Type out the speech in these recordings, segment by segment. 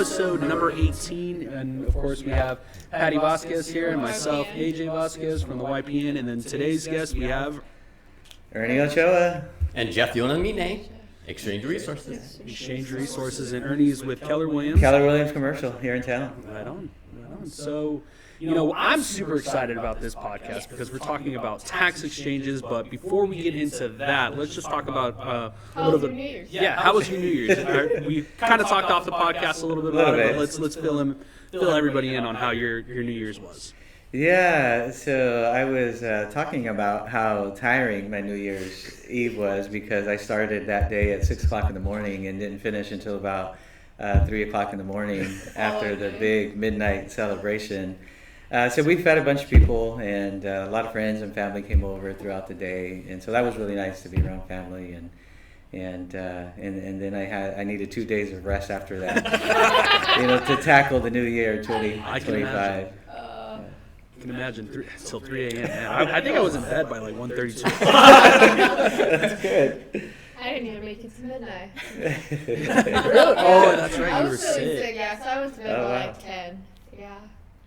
episode number 18. And, of course, we have Patty Vasquez here and myself, AJ Vasquez from the YPN. And then today's guest, we have Ernie Ochoa. And Jeff Yonamine, Exchange Resources. Exchange Resources. And Ernie's with Keller Williams. Keller Williams commercial here in town. Right on. So, I'm super excited about this podcast because we're talking about tax exchanges. But before we get into that, let's just talk about a little bit. New Year's? Yeah, how was your New Year's? We kind of talked off the podcast a little bit about it, but let's fill everybody in on how your New Year's was. Yeah, so I was talking about how tiring my New Year's Eve was because I started that day at 6 o'clock in the morning and didn't finish until about 3 o'clock in the morning after the big midnight celebration. So we fed a bunch of people, and a lot of friends and family came over throughout the day, and so that was really nice to be around family. And then I needed 2 days of rest after that, to tackle the new year 2025. I can imagine till 3 a.m. Man, I think I was in bed by like 1:32. That's good. I didn't even make it to midnight. Oh, that's right. I You were was really sick. yeah, so I was to bed by like 10. Yeah.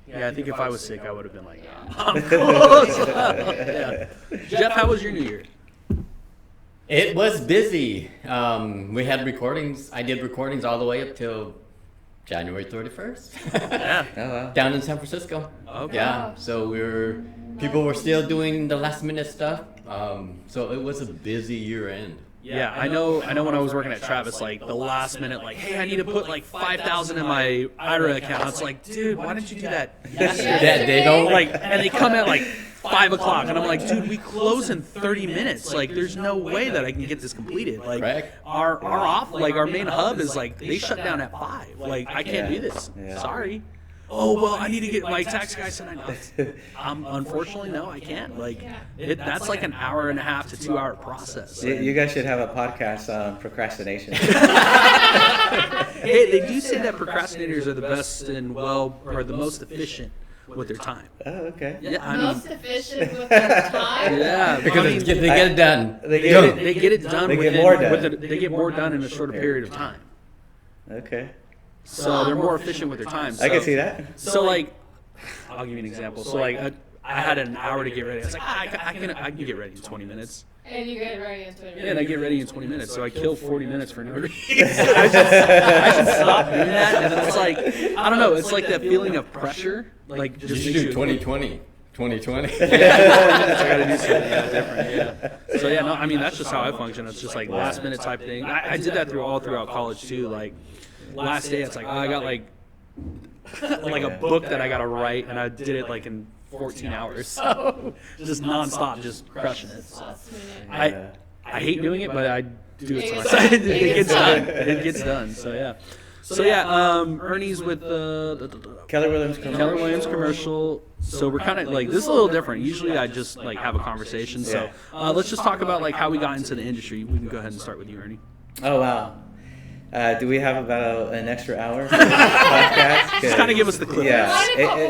Yeah, I think if I was sick, I would have been like, I'm close. Yeah. Jeff, how was your New Year? It was busy. We had recordings. I did recordings all the way up till January 31st. Yeah. Oh, wow. Down in San Francisco. Okay. Yeah. So people were still doing the last minute stuff. So it was a busy year end. Yeah, I know when I was working at Travis, like the last minute, like, hey, I need to put like 5,000 in my IRA account. It's like, dude, why didn't you do that yesterday? Yeah, they don't And they come at like 5 o'clock, and I'm like, dude, we close in 30 minutes. Like, there's no way that I can get this completed. Like, Correct. our main hub is like they shut down at 5. Like, I can't do this. Yeah. Sorry. Oh, well, I need to get my tax guy said I know. Unfortunately, no, I can't. Like, that's like an hour and a half to 2 hour process. You guys should have a podcast on procrastination. Hey, they do say that procrastinators are the best and or the most efficient with their time. Oh, okay. Yeah, Most efficient with their time. yeah, Because I mean, they get it done. They they get it done. They get within- more done. they get more done in a shorter period of time. Okay. So they're more efficient with their time. So, I can see that. So like, I'll give you an example. So like, I had an hour to get ready. I was like, I can get ready in 20 minutes. And you get ready in 20 minutes. Yeah, and I get ready in 20 minutes. So I kill 40 minutes for no reason. I should stop doing that. And then it's like, I don't know. It's like that feeling of pressure. Like You just should makes do 2020. 2020. I gotta do something different. Yeah. So yeah, no, I mean that's just how I function. It's just like last minute type thing. I did that throughout college too. Like last day, it's like I got like a book that I gotta write, and I did it like in 14 hours. So just nonstop, just crushing it. So Last minute. I hate doing it, but I do it to myself. It gets done. It gets done. So yeah. So yeah, Ernie's with Keller Williams commercial. Keller Williams commercial. So we're kind of like, this is a little different. Usually I just like have a conversation. So let's just talk about like how we got into the industry. We can go ahead and start with you, Ernie. Oh, wow. Do we have about an extra hour for this podcast? Just kind of give us the clip. Yeah.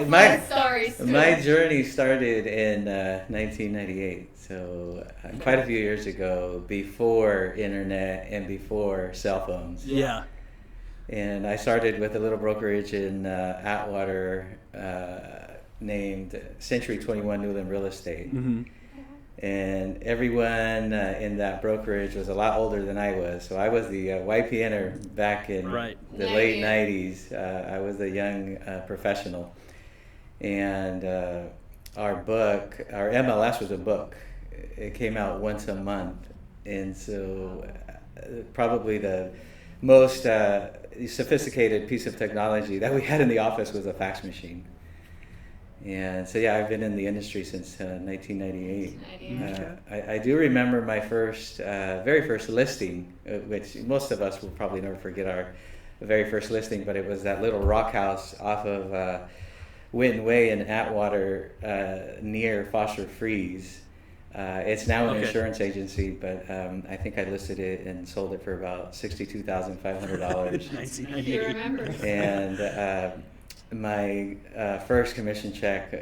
Fun stories too. My journey started in 1998, so quite a few years ago, before internet and before cell phones. Yeah. And I started with a little brokerage in Atwater named Century 21 Newland Real Estate. Mm-hmm. And everyone in that brokerage was a lot older than I was. So I was the YPNer back in the late 90s. I was a young professional. And our MLS was a book. It came out once a month. And so probably the most sophisticated piece of technology that we had in the office was a fax machine. And so yeah, I've been in the industry since 1998. I do remember my very first listing, which most of us will probably never forget our very first listing, but it was that little rock house off of Winton Way in Atwater near Foster Freeze. It's now an insurance agency, but I think I listed it and sold it for about $62,500. You remember. And my first commission check,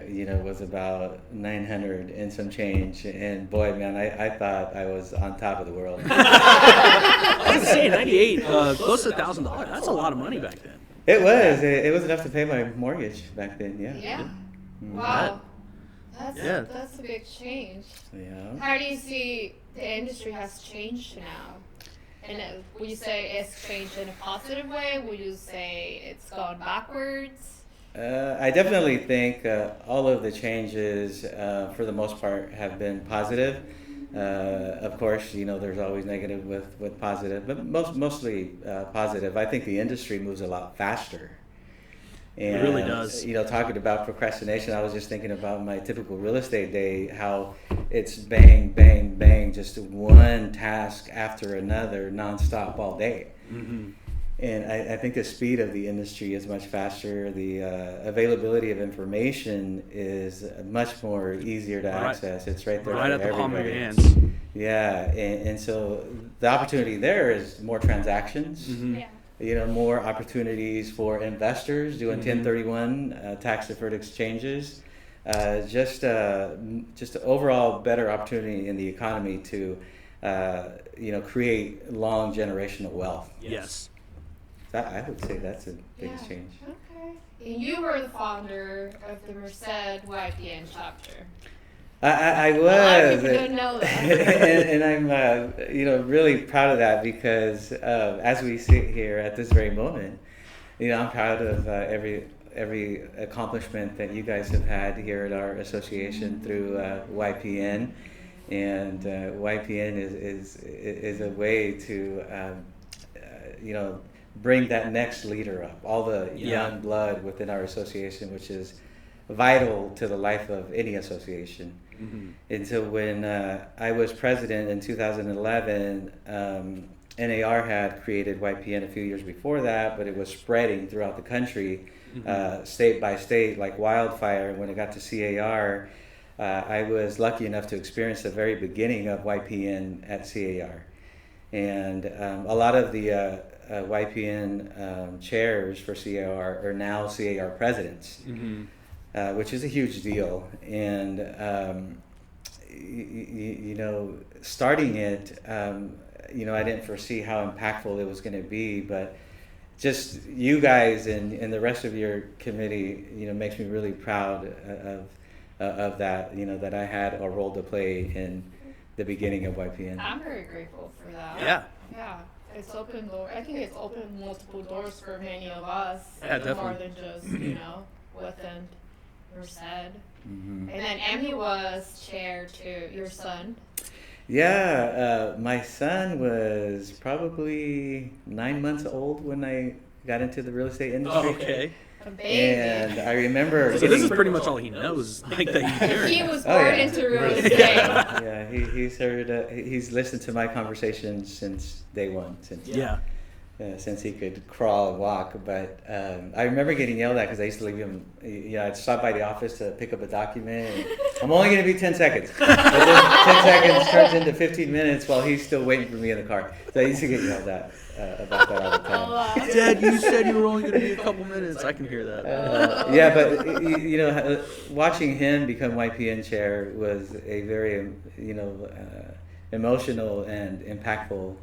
was about 900 and some change. And boy, man, I thought I was on top of the world. I was saying 98, close to $1,000. That's a lot of money back then. It was. It was enough to pay my mortgage back then. Yeah. Yeah. Mhm. Wow. Yeah. That's a big change. Yeah. How do you see the industry has changed now? And would you say it's changed in a positive way? Would you say it's gone backwards? I definitely think all of the changes, for the most part, have been positive. Of course, there's always negative with positive, but mostly positive. I think the industry moves a lot faster. And, It really does. Talking about procrastination, I was just thinking about my typical real estate day, how it's bang, bang, bang, just one task after another, nonstop all day. Mm-hmm. And I think the speed of the industry is much faster. The availability of information is much more easier to access. It's right there Right for at the palm of your everybody. hands. Yeah, and so the opportunity there is more transactions. Mm-hmm. Yeah. More opportunities for investors doing 1031 tax deferred exchanges. Just overall better opportunity in the economy to create long generational wealth. Yes. I would say that's the biggest change. Okay. And you were the founder of the Merced YPN chapter. I was. A lot of people don't know that. and I'm really proud of that because as we sit here at this very moment, I'm proud of every accomplishment that you guys have had here at our association through YPN, and YPN is a way to bring that next leader up, all the young blood within our association, which is vital to the life of any association. Mm-hmm. And so when I was president in 2011, NAR had created YPN a few years before that, but it was spreading throughout the country, state by state, like wildfire. When it got to CAR, I was lucky enough to experience the very beginning of YPN at CAR. And a lot of the YPN chairs for CAR are now CAR presidents. Mm-hmm. Which is a huge deal. And, starting it, I didn't foresee how impactful it was going to be, but just you guys and the rest of your committee, makes me really proud of that, that I had a role to play in the beginning of YPN. I'm very grateful for that. Yeah. Yeah. It's opened door. I think it's opened multiple doors for many of us. Yeah, definitely. More than just, within Merced. Mm-hmm. And then Emmy was chair to your son. Yeah, my son was probably 9 months old when I got into the real estate industry. Oh, okay. A baby. And I remember. So this is pretty much all he knows, like that you hear. He was born into real estate. Yeah, he's heard. He's listened to my conversations since day one. Since he could crawl and walk. But I remember getting yelled at because I used to leave him. I'd stop by the office to pick up a document. And I'm only going to be 10 seconds. But then 10 seconds turns into 15 minutes while he's still waiting for me in the car. So I used to get yelled at about that all the time. Oh, wow. Dad, you said you were only going to be a couple minutes. I can hear that. But watching him become YPN chair was a very emotional and impactful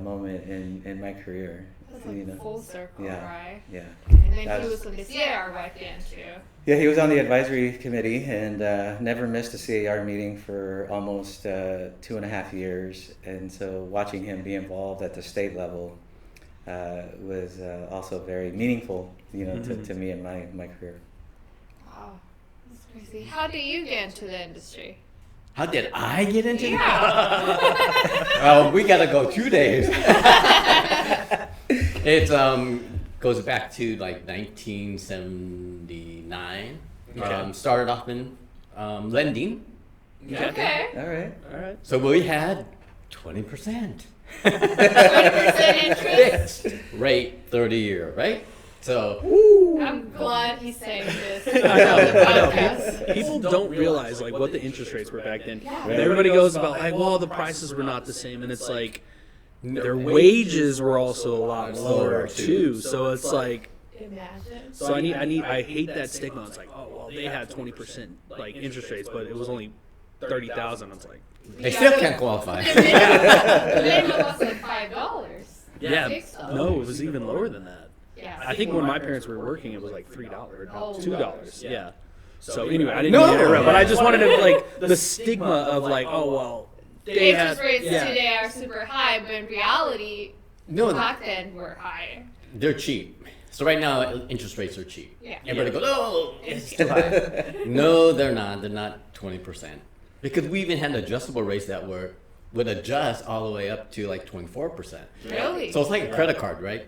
moment in my career. It's like full circle, right? Yeah. And then he was on the CAR YPN too. Yeah, he was on the advisory committee and never missed a CAR meeting for almost 2.5 years. And so watching him be involved at the state level was also very meaningful, to me in my career. Wow, that's crazy. How did you get into the industry? How did I get into Yeah. Well, we gotta go 2 days. It goes back to like 1979. Okay. Started off in lending. Okay. All right. So we had 20%. 20% interest. Rate 30-year, right? So I'm glad he's saying this. I know. on the podcast. People don't realize like what the interest rates were back then. Yeah. And everybody goes about like, well, the prices were not the same, and it's like their wages were also a lot lower too. So it's like, Imagine. so I hate that stigma. It's like, oh well, they had 20% like interest rates, but it was only 30,000. It's like, they still can't qualify. The minimum was like $5. yeah, $6. no, it was even lower than that. Yeah. I think when my parents were working, it was like $3 or Oh. $2. Yeah. So anyway, I didn't No. mean to interrupt, but I just wanted to like the stigma of like, oh well, they Interest had, rates yeah. today are super high, but in reality, No, back then were higher. they're cheap. So right now, interest rates are cheap. Yeah. Everybody goes, oh, it's too high. No, they're not. They're not 20%. Because we even had adjustable rates that would adjust all the way up to like 24%. Really? So it's like a credit card, right?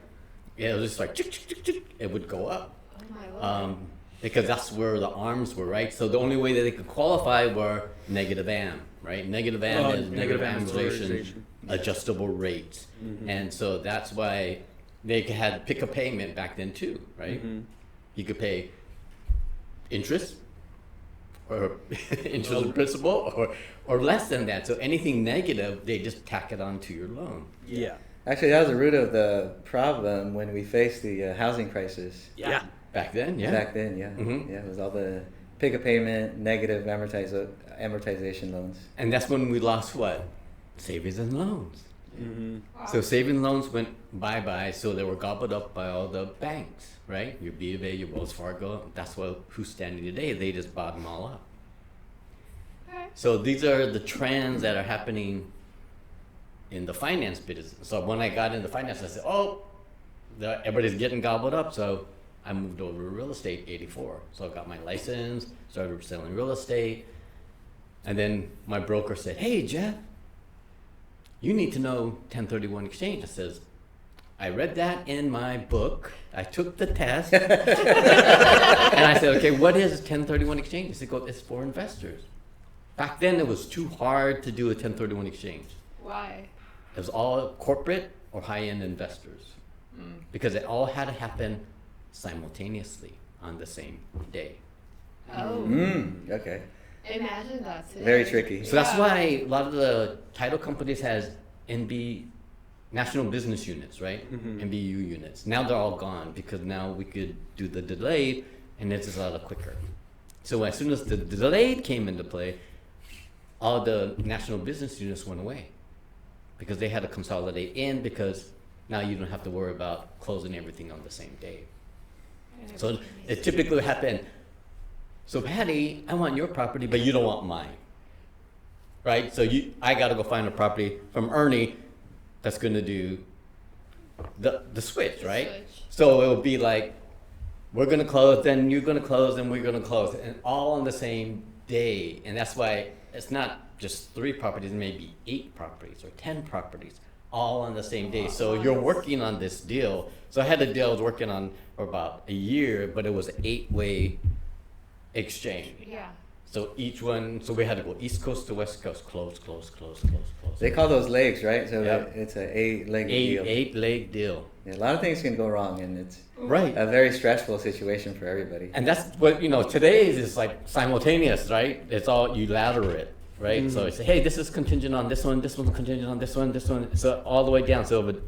Yeah, it was just like, chick, chick, chick, chick, it would go up. Oh my lord. Because that's where the arms were, right? So the only way that they could qualify were negative AM, right? Negative AM is negative amortization, adjustable rates. And so that's why they had pick a payment back then too, right? You could pay interest or interest and principal or less than that. So anything negative, they just tack it onto your loan. Yeah. Actually, that was the root of the problem when we faced the housing crisis. Yeah. Back then, yeah. Back then, yeah. Mhm. Yeah, it was all the pick a payment, negative amortization loans. And that's when we lost what? Savings and loans. Wow. So savings loans went bye-bye, so they were gobbled up by all the banks, right? Your B of A, your Wells Fargo, that's who's standing today. They just bought them all up. Okay. So these are the trends that are happening in the finance business. So when I got into finance, I said, everybody's getting gobbled up, so I moved over to real estate '84. So I got my license, started selling real estate, and then my broker said, hey, Jeff, you need to know 1031 exchange. I says, I read that in my book. I took the test. And I said, okay, what is 1031 exchange? He said, it's for investors. Back then, it was too hard to do a 1031 exchange. Why? It was all corporate or high-end investors. Because it all had to happen simultaneously on the same day. Oh. Okay. Imagine that today. Very tricky. So that's why a lot of the title companies has National Business Units, right? NBU units. Now they're all gone because now we could do the delayed and it's just a lot quicker. So as soon as the delayed came into play, all the National Business Units went away because they had to consolidate in because now you don't have to worry about closing everything on the same day. So it typically happened. So Patty, I want your property, but you don't want mine, right? So I got to go find a property from Ernie that's going to do the switch, right? Switch. So it will be like, we're going to close, then you're going to close, then we're going to close, and all on the same day. And that's why it's not just 3 properties, maybe 8 properties or 10 properties, all on the same day. So you're working on this deal. So I had a deal I was working on for about a year, but it was an 8-way exchange. Yeah. So each one, so we had to go East Coast to West Coast, close. They call those legs, right? So Yep. it's a 8-leg deal. Eight-leg deal. Yeah, a lot of things can go wrong, and it's Right. a very stressful situation for everybody. And that's what, today is like simultaneous, right? It's all, you ladder it, right? So it's, hey, this is contingent on this one, this one's contingent on this one, this one, so all the way down. So if it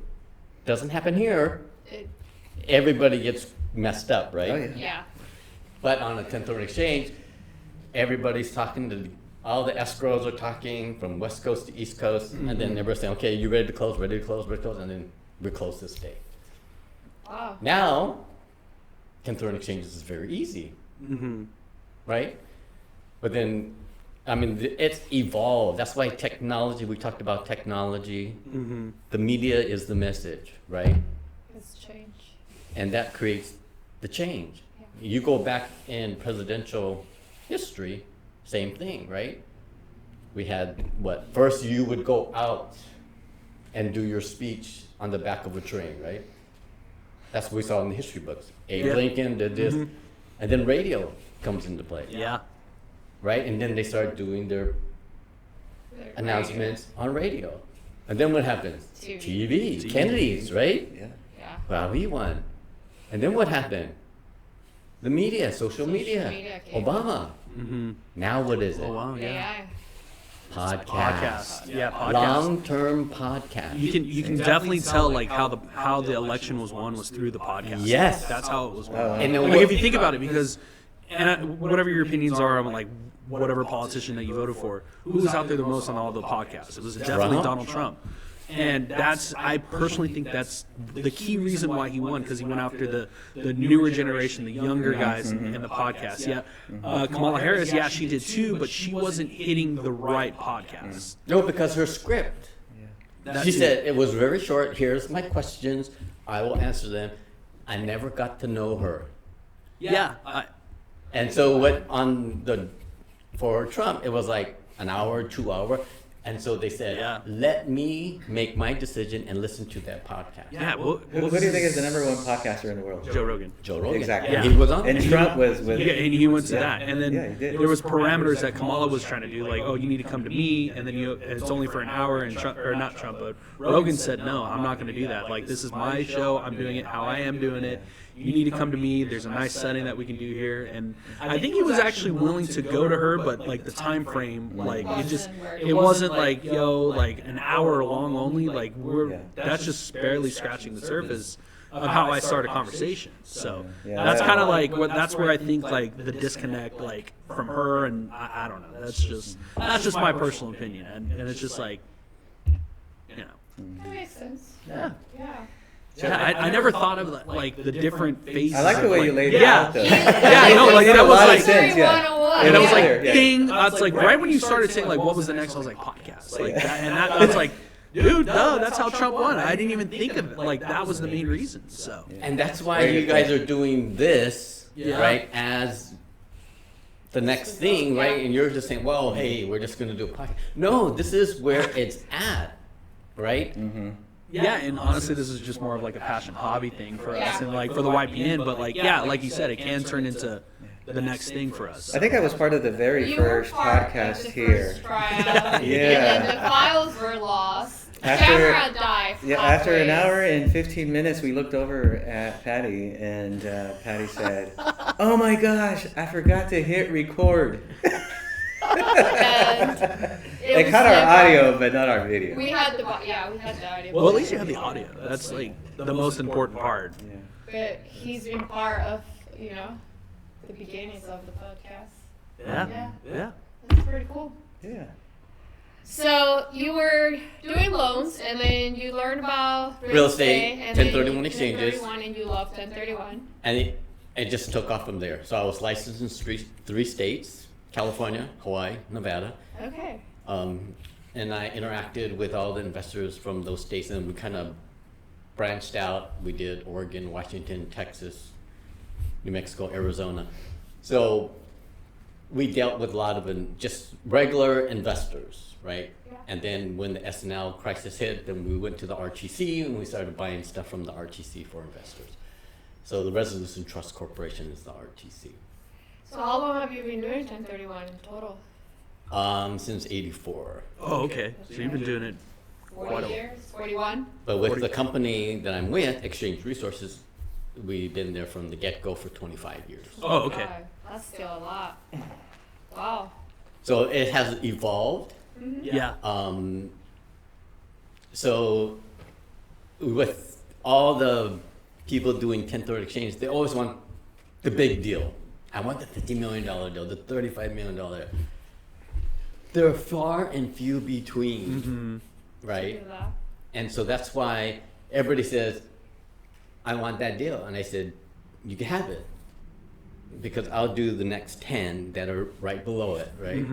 doesn't happen here, It, everybody gets messed up, right? Oh, yeah. yeah. But on a 1030 exchange, everybody's talking to, all the escrows are talking from West Coast to East Coast, and then everybody's saying, okay, you ready to close, and then we close this day. Wow. Now, 1030 exchanges is very easy, right? But then, it's evolved. That's why technology, we talked about technology. The media is the message, right? It's change. And that creates the change. Yeah. You go back in presidential history, same thing, right? We had first you would go out and do your speech on the back of a train, right? That's what we saw in the history books. Abe Lincoln did this, and then radio comes into play, Yeah. right? And then they start doing their They're announcements on radio. And then what happens? TV. TV. Kennedy's, right? Yeah. Yeah. Wow, he won. And then what happened? The media, social media. media came. Obama. Now what is it? Oh wow. Yeah. AI. Podcast. Yeah. Podcast. Long-term podcast. You can definitely tell like how the election was won was through the podcast. Yes. That's how it was won. And then Like if you think about it, because whatever your opinions are on like whatever politician that you voted for, who was out there the most on all the podcasts? It was definitely Trump. Donald Trump. And I personally think that's the key reason why he won, because he went after the newer generation, the younger guys in the podcast. Yeah, Kamala Harris, she did too, but she wasn't hitting the right podcast. No, because her script. She said it was very short. Here's my questions. I will answer them. I never got to know her. Yeah. And so for Trump, it was like an hour, 2 hour. And so they said, let me make my decision and listen to that podcast. Yeah. Who do you think is the number one podcaster in the world? Joe Rogan. Joe Rogan. Exactly. Yeah. He was on. And Trump was with. Yeah, and he went to that. And then he did. there was parameters that Kamala was trying to do, like, oh, you need to come to me, and then it's only for an hour, and Trump, or not Trump, but Rogan said, no, I'm not going to do that. Like, this is my show. I'm doing it how I am doing it. You need to come to me. There's a nice setting that we can do here. And I think he was actually willing to go to her, but like the time frame, like it wasn't like, like an hour long only. Like that's just barely scratching the surface of how I start a conversation. So that's kind of like that's where I think like the disconnect, like from her, and I don't know. That's just my personal opinion, and it's just like, That makes sense. Yeah. Yeah, I never thought of like the different phases. I like the way you laid it yeah. out, though. Yeah, no, like that was like, sense, and I was like, Yeah. ding. It's like right when you started saying like, what was the next? I was like, podcast, like that, and that's like, dude, no, that's how Trump won. I didn't even think of it. Like that was the main reason. So, and that's why you guys are doing this, right? As the next thing, right? And you're just saying, well, hey, we're just going to do a podcast. No, this is where it's at, right? Mm-hmm. Yeah, and honestly, this is just more of like a passion hobby thing for us, and like for the YPN. But like, like you said, it can turn into the next thing for us. I think I was part of the very first podcast here. And then the files were lost. Camera died. Yeah, after an hour and 15 minutes, we looked over at Patty, and Patty said, "Oh my gosh, I forgot to hit record." They cut our audio, but not our video. We had the audio. Well, at least you have the audio. That's like the most important part. Yeah. But he's been part of, the beginnings of the podcast. Yeah. That's pretty cool. Yeah. So you were doing loans, and then you learned about real estate, and 1031 exchanges, 1031, and you love 1031. and it just took off from there. So I was licensed in three states: California, Hawaii, Nevada. Okay. And I interacted with all the investors from those states, and we kind of branched out. We did Oregon, Washington, Texas, New Mexico, Arizona. So we dealt with a lot of just regular investors, right? Yeah. And then when the S&L crisis hit, then we went to the RTC and we started buying stuff from the RTC for investors. So the Resolution Trust Corporation is the RTC. So how long have you been doing 1031 in total? Since '84. Oh, okay. So you've been doing it 40 years? 41? But with the company that I'm with, Exchange Resources, we've been there from the get-go for 25 years. Oh, okay. God, that's still a lot. Wow. So it has evolved. Mm-hmm. Yeah. So with all the people doing 1030 exchange, they always want the big deal. I want the $50 million deal, the $35 million deal. They're far and few between, right? And so that's why everybody says, I want that deal. And I said, you can have it, because I'll do the next 10 that are right below it, right?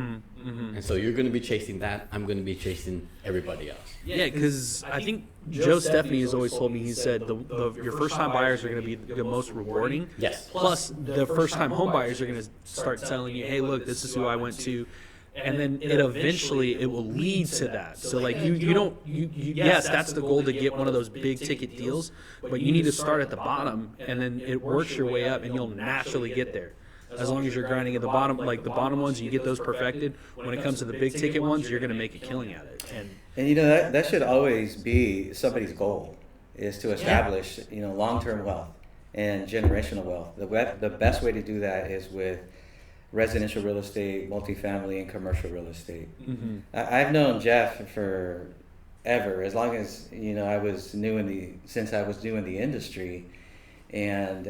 And so you're going to be chasing that. I'm going to be chasing everybody else. Yeah, because I think Joe Stephanie has always told me, he said your first-time buyers are going to be the most rewarding. Yes. Plus, the first-time home buyers are going to start telling you, hey, look, this is who I went to. And then it will lead to that. So like yes, that's the goal, to get one of those big ticket deals, but you need to start at the bottom, and then it works your way up, and you'll naturally get there. As long as you're grinding at the bottom, like the bottom ones, you get those perfected. When it comes to the big ticket ones, you're going to make a killing at it. And that should always be somebody's goal, is to establish long-term wealth and generational wealth. The best way to do that is with residential real estate, multifamily, and commercial real estate. I've known Jeff for ever, as long as I was since I was new in the industry, and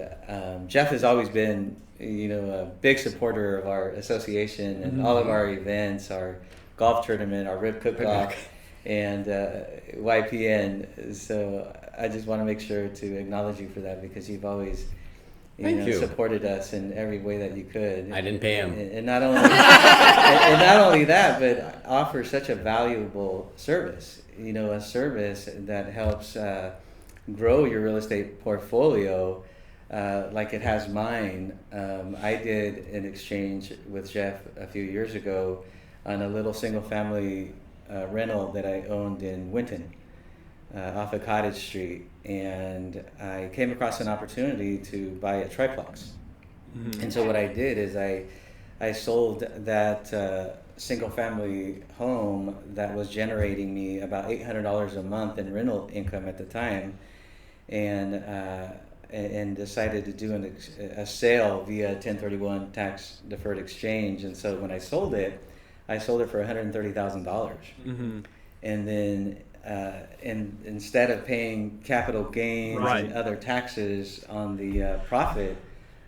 Jeff has always been a big supporter of our association and all of our events, our golf tournament, our rib cook-off, and YPN. So I just want to make sure to acknowledge you for that, because you've always Thank you. supported us in every way that you could. I didn't pay him. And not only and not only that, but offer such a valuable service. A service that helps grow your real estate portfolio, like it has mine. I did an exchange with Jeff a few years ago on a little single-family rental that I owned in Winton, off of Cottage Street, and I came across an opportunity to buy a triplex. Mm-hmm. And so what I did is I sold that single-family home that was generating me about $800 a month in rental income at the time, and decided to do a sale via 1031 tax deferred exchange. And so when I sold it for $130,000. Mm-hmm. And then instead of paying capital gains and other taxes on the profit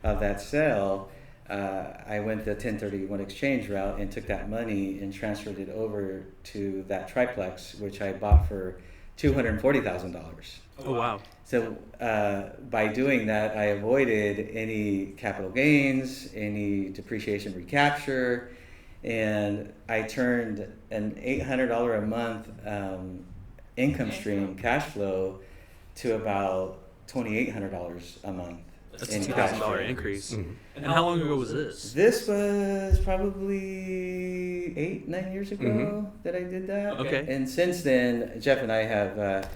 of that sale, I went the 1031 exchange route and took that money and transferred it over to that triplex, which I bought for $240,000. Oh, wow. So by doing that, I avoided any capital gains, any depreciation recapture, and I turned an $800 a month income stream, cash flow, to about $2,800 a month. That's a $2,000 increase. Mm-hmm. And how long ago was this? This was probably 8-9 years ago that I did that. Okay. And since then, Jeff and I have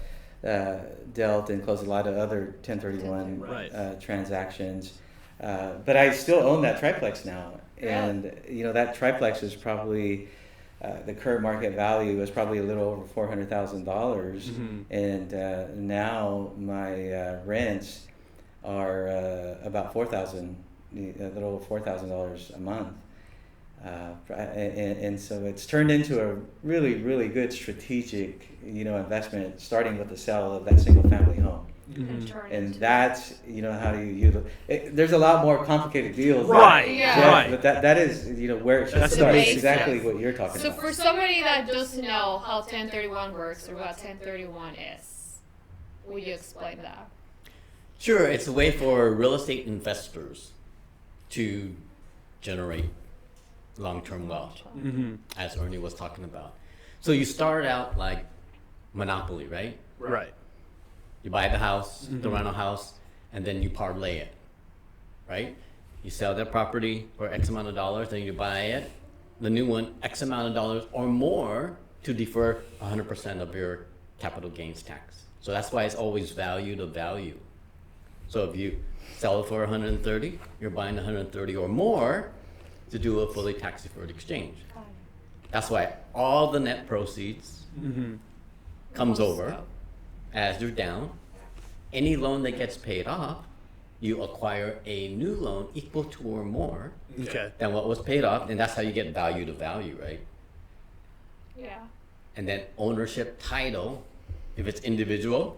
dealt and closed a lot of other 1031 transactions. But I still own that triplex now. And, that triplex is probably, the current market value is probably a little over $400,000. Mm-hmm. And now my rents are about $4,000, a little over $4,000 a month. And so it's turned into a really, really good strategic, investment, starting with the sale of that single family home. Mm-hmm. And that's, how do you use it? There's a lot more complicated deals. Right. Yeah. But that is, where it should start. Exactly what you're talking about. So for somebody that doesn't know how 1031 works or what 1031 is, will you explain that? Sure. It's a way for real estate investors to generate long-term wealth, as Ernie was talking about. So you start out like monopoly, right? Right. You buy the house, the rental house, and then you parlay it, right? You sell that property for X amount of dollars, then you buy it, the new one, X amount of dollars or more, to defer 100% of your capital gains tax. So that's why it's always value to value. So if you sell it for 130, you're buying 130 or more to do a fully tax deferred exchange. That's why all the net proceeds comes over as they're down. Any loan that gets paid off, you acquire a new loan equal to or more than what was paid off, and that's how you get value to value, right? Yeah. And then ownership title, if it's individual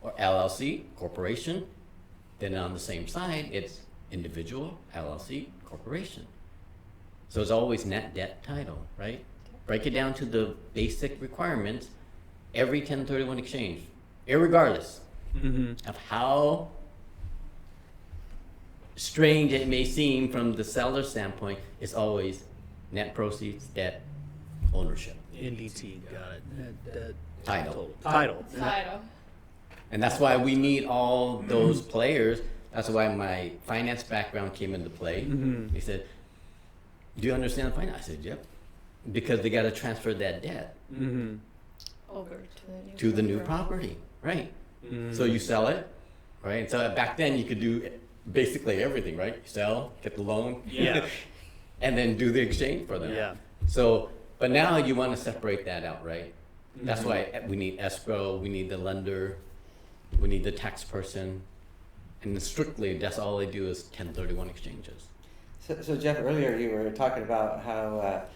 or LLC, corporation, then on the same side, it's individual, LLC, corporation. So it's always net debt title, right? Break it down to the basic requirements. Every 1031 exchange, irregardless of how strange it may seem from the seller's standpoint, is always net proceeds, debt, ownership. NDT, got it. Title. And that's why we need all those players. That's why my finance background came into play. He said, do you understand finance? I said, yep. Because they got to transfer that debt over to the new property, right? So you sell it, right? So back then you could do basically everything, right? You sell, get the loan, and then do the exchange for them. Yeah. So, but now you want to separate that out, right? That's why we need escrow, we need the lender, we need the tax person, and strictly that's all they do is 1031 exchanges. So Jeff, earlier you were talking about how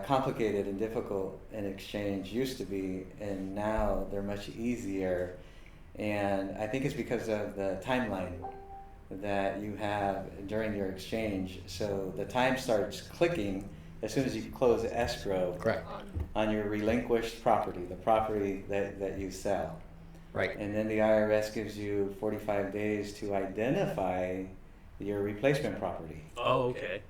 complicated and difficult an exchange used to be, and now they're much easier. And I think it's because of the timeline that you have during your exchange. So the time starts clicking as soon as you close escrow Correct. on your relinquished property, the property that you sell. Right. And then the IRS gives you 45 days to identify your replacement property. Oh, okay.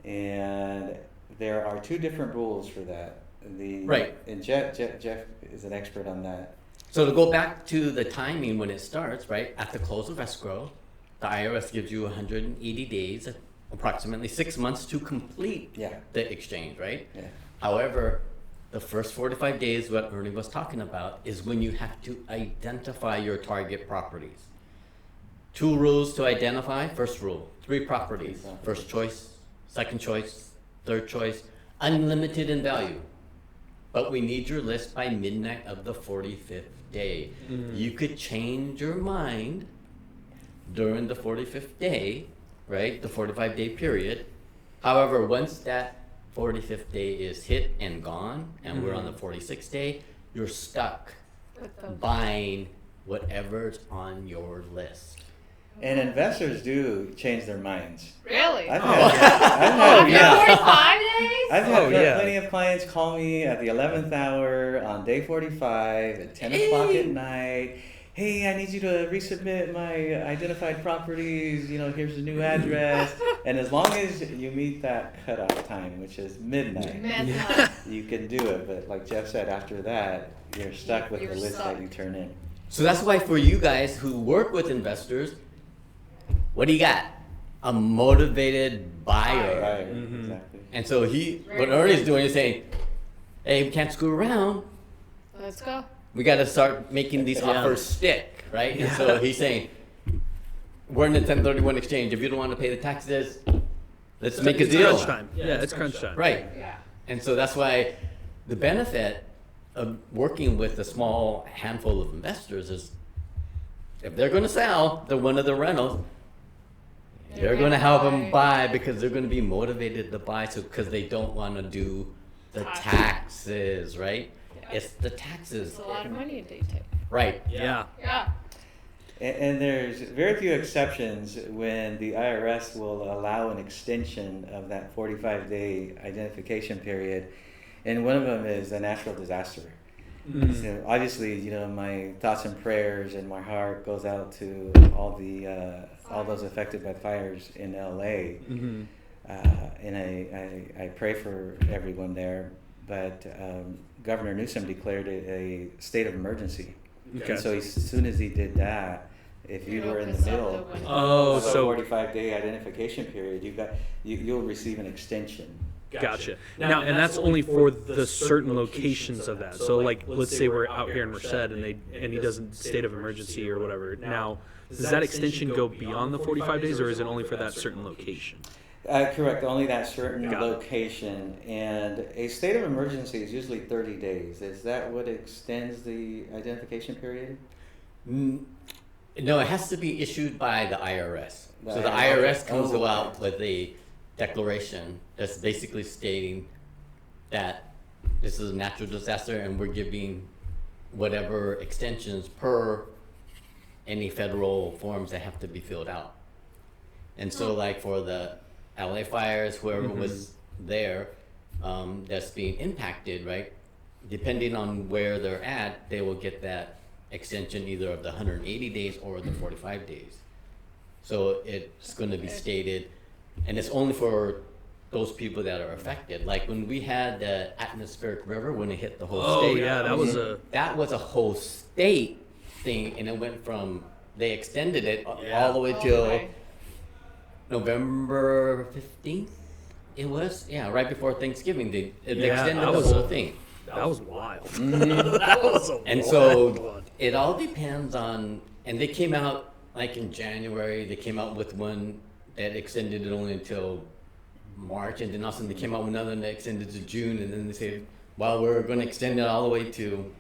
And there are two different rules for that. Right. And Jeff is an expert on that. So to go back to the timing when it starts, right, at the close of escrow, the IRS gives you 180 days, approximately 6 months to complete the exchange, right? Yeah. However, the first 45 days, what Ernie was talking about, is when you have to identify your target properties. 2 rules to identify. First rule, 3 properties. First choice, second choice, third choice, unlimited in value. But we need your list by midnight of the 45th day. You could change your mind during the 45th day, right? The 45-day period. However, once that 45th day is hit and gone, and we're on the 46th day, you're stuck buying whatever's on your list. And investors do change their minds. Really? I've had, After 45 days? I've had plenty of clients call me at the 11th hour on day 45 at 10 o'clock at night. Hey, I need you to resubmit my identified properties. Here's the new address. And as long as you meet that cutoff time, which is midnight, you can do it. But like Jeff said, after that, you're stuck with the list that you turn in. So that's why for you guys who work with investors, what do you got? A motivated buyer. Right, exactly. And so what Ernie's doing is saying, hey, we can't screw around. Let's go. We got to start making these offers stick, right? And so he's saying, we're in the 1031 exchange. If you don't want to pay the taxes, let's make a deal. Crunch time. Yeah, it's crunch time. Right. Yeah. And so that's why the benefit of working with a small handful of investors is if they're going to sell one of the rentals, they're going to help them buy because they're going to be motivated to buy because they don't want to do the taxes, right? It's the taxes. It's a lot of money they take. Right. Yeah. Yeah. And there's very few exceptions when the IRS will allow an extension of that 45-day identification period. And one of them is a natural disaster. So obviously, my thoughts and prayers and my heart goes out to all those affected by fires in LA. And I pray for everyone there. But Governor Newsom declared it a state of emergency. Okay. And so as soon as he did that, if you were in the middle of a 45-day identification period, you'll receive an extension. Gotcha. Now, and that's only for the certain locations of that. So, like, let's say we're out here in Merced, and he does a state of emergency or whatever. Now, does that extension go beyond the 45 days, or is it only for that certain location? Correct, only that certain location. And a state of emergency is usually 30 days. Is that what extends the identification period? No, it has to be issued by the IRS. So the IRS comes out with a declaration that's basically stating that this is a natural disaster and we're giving whatever extensions per any federal forms that have to be filled out. And so like for the LA fires, whoever was there that's being impacted, right? Depending on where they're at, they will get that extension either of the 180 days or the 45 days. So it's going to be stated, and it's only for those people that are affected. Like when we had the atmospheric river, when it hit the whole state. Oh yeah, that was a whole state thing, and it went from, they extended it all the way till November 15th. It was, right before Thanksgiving. They extended the whole thing. That was wild. That was a and so it all depends on, and they came out like in January, they came out with one that extended it only until March, and then also they came out with another that extended to June, and then they said, well, we're going to extend it all the way to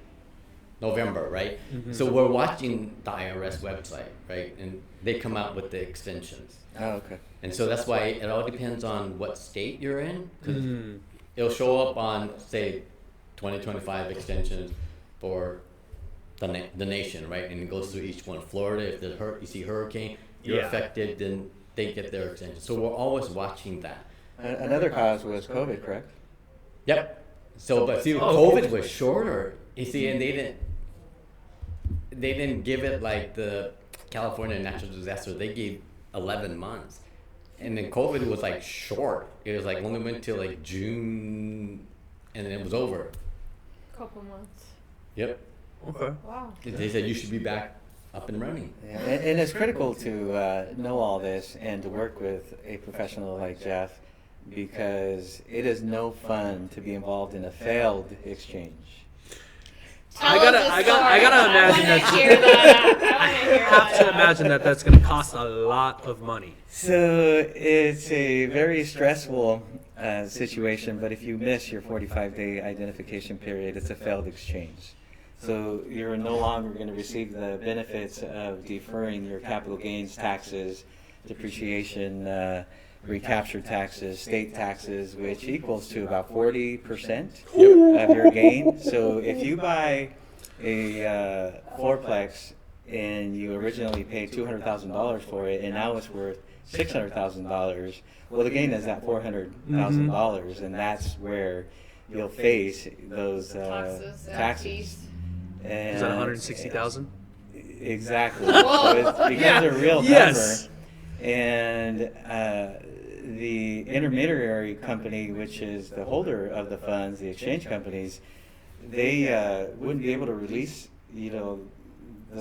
November, right? So we're watching the IRS website, right? And they come out with the extensions. Oh, okay. And so that's why it all depends on what state you're in, because it'll show up on, say, 2025 extensions for the nation, right? And it goes through each one. Florida, if you see hurricane, you're affected, then they get their extension. So we're always watching that. Another cause was COVID, correct? Yep. So, but see, COVID was shorter. You see, and they didn't give it like the California natural disaster. They gave 11 months, and then COVID was like short. It was like only went till like June, and then it was over. Couple months. Yep. Okay. Wow. They said you should be back up and running. Yeah, and it's critical to know all this and to work with a professional like Jeff, because it is no fun to be involved in a failed exchange. I gotta imagine that. I have to imagine that that's going to cost a lot of money. So it's a very stressful situation, but if you miss your 45-day identification period, it's a failed exchange. So you're no longer going to receive the benefits of deferring your capital gains taxes, depreciation, recapture taxes, state taxes, which equals to about 40% of your gain. So if you buy a fourplex and you originally paid $200,000 for it, and now it's worth $600,000, well, the gain is at $400,000, and that's where you'll face those taxes. And Is that 160,000? Exactly. So it becomes a real number. And the intermediary company, which is the holder of the funds, the exchange companies, they wouldn't be able to release, the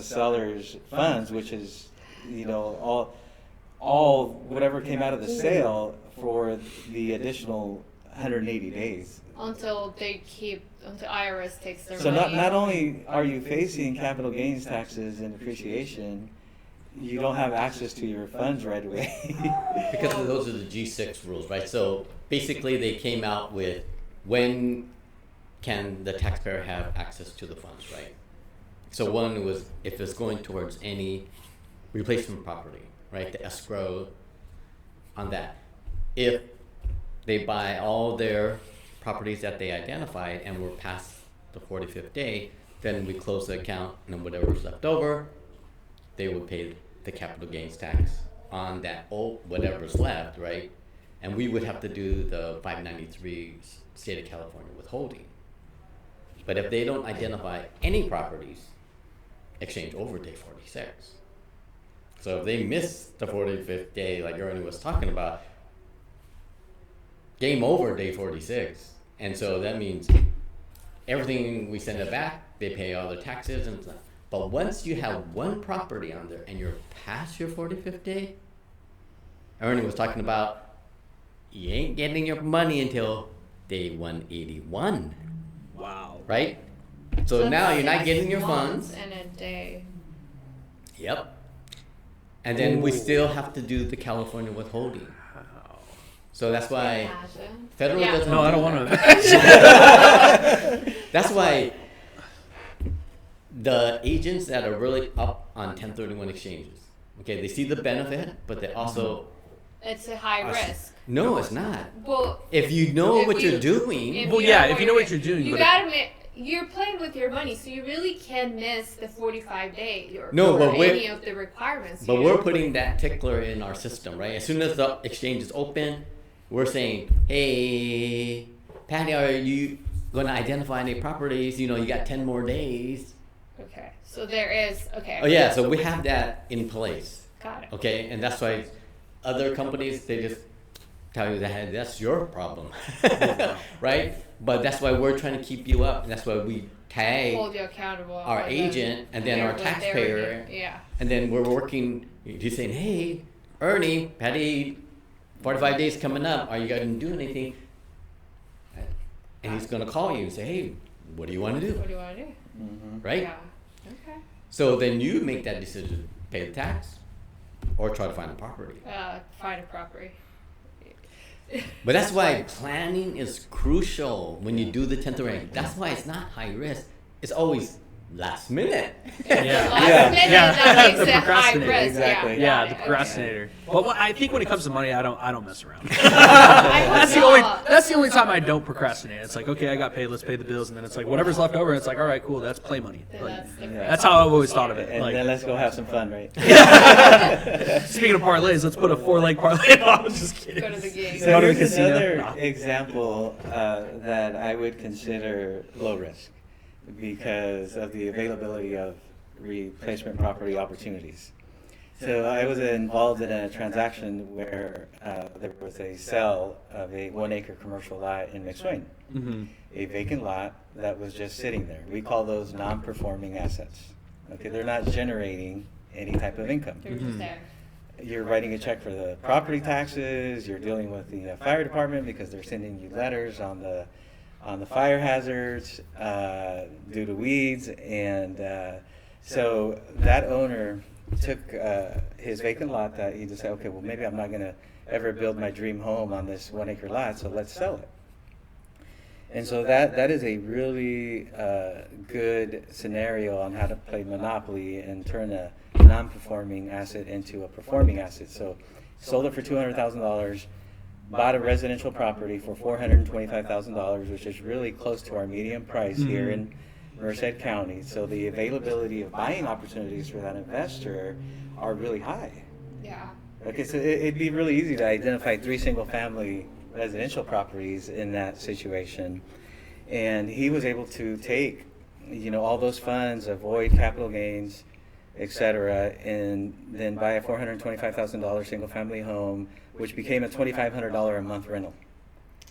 seller's funds, which is, all whatever came out of the sale for the additional 180 days. Until IRS takes their So money. not only are you facing capital gains taxes and depreciation, you don't have access to your funds right away. Because those are the G6 rules, right? So basically they came out with when can the taxpayer have access to the funds, right? So one was if it's going towards any replacement property, right? The escrow on that. If they buy all their properties that they identified and we're past the 45th day, then we close the account, and then whatever's left over, they would pay the capital gains tax on that whatever's left, right? And we would have to do the 593 state of California withholding. But if they don't identify any properties, exchange over day 46. So if they miss the 45th day, like Ernie was talking about, game over day 46. And so that means everything we send it back, they pay all the taxes and stuff. But once you have one property on there and you're past your 45th day, Ernie was talking about, you ain't getting your money until day 181. Wow. Right? So now you're not getting your funds. And a day. Yep. And then we still have to do the California withholding. So that's why federal doesn't. No, I don't want to. That's why the agents that are really up on 1031 exchanges, okay, they see the benefit, but they also. It's a high risk. No, it's not. Well, if you know what you're doing. If you know what you're doing, you you're playing with your money, so you really can miss the 45 day or any of the requirements. But we're putting that tickler in our system, right? As soon as the exchange is open, we're saying, hey, Patty, are you going to identify any properties? You got 10 more days. Okay, so there is, Oh, yeah, so we have that in place. Got it. Okay, and that's why other companies, they just tell you that, hey, that's your problem, right? But that's why we're trying to keep you up, and that's why we tag hold you accountable. our agent and then our taxpayer. Yeah. And then we're working, he's saying, hey, Ernie, Patty, 45 days coming up, are you guys going to do anything? And he's going to call you and say, hey, what do you want to do? What do you want to do? Mm-hmm. Right? Yeah. Okay. So then you make that decision, pay the tax or try to find a property. Find a property. But that's why planning is crucial when you do the 10th rank. That's why it's not high risk. It's always last minute. Yeah. Last minute, that makes The it high procrastinator. risk. Exactly. Yeah, got the it. procrastinator. But I think when it comes to money, I don't mess around. I That's the would only not. that's the only time I don't procrastinate. It's like, okay, I got paid, let's pay the bills, and then it's like whatever's left over, it's like, all right, cool, that's play money. Then Like, that's different. that's how I've always thought of it. And Like, then let's go have some fun, right? speaking of parlays, let's put a 4-leg parlay. No, I'm just kidding. Go to the game. So Go to the here's casino. another No. example that I would consider low risk because of the availability of replacement property opportunities. So I was involved in a transaction where there was a sale of a 1-acre commercial lot in McSwain, Mm-hmm. a vacant lot that was just sitting there. We call those non-performing assets. Okay, they're not generating any type of income. They're just there. You're writing a check for the property taxes, you're dealing with the fire department because they're sending you letters on the fire hazards due to weeds, and so that owner took his vacant lot that he just said, okay, well maybe I'm not going to ever build my dream home on this 1-acre lot, so let's sell it. And so that is a really good scenario on how to play Monopoly and turn a non-performing asset into a performing asset. So sold it for $200,000, bought a residential property for $425,000, which is really close to our median price here in Merced County. So the availability of buying opportunities for that investor are really high. Yeah. Okay, so it'd be really easy to identify 3 single-family residential properties in that situation, and he was able to take, all those funds, avoid capital gains, etc., and then buy a $425,000 single-family home, which became a $2,500 a month rental.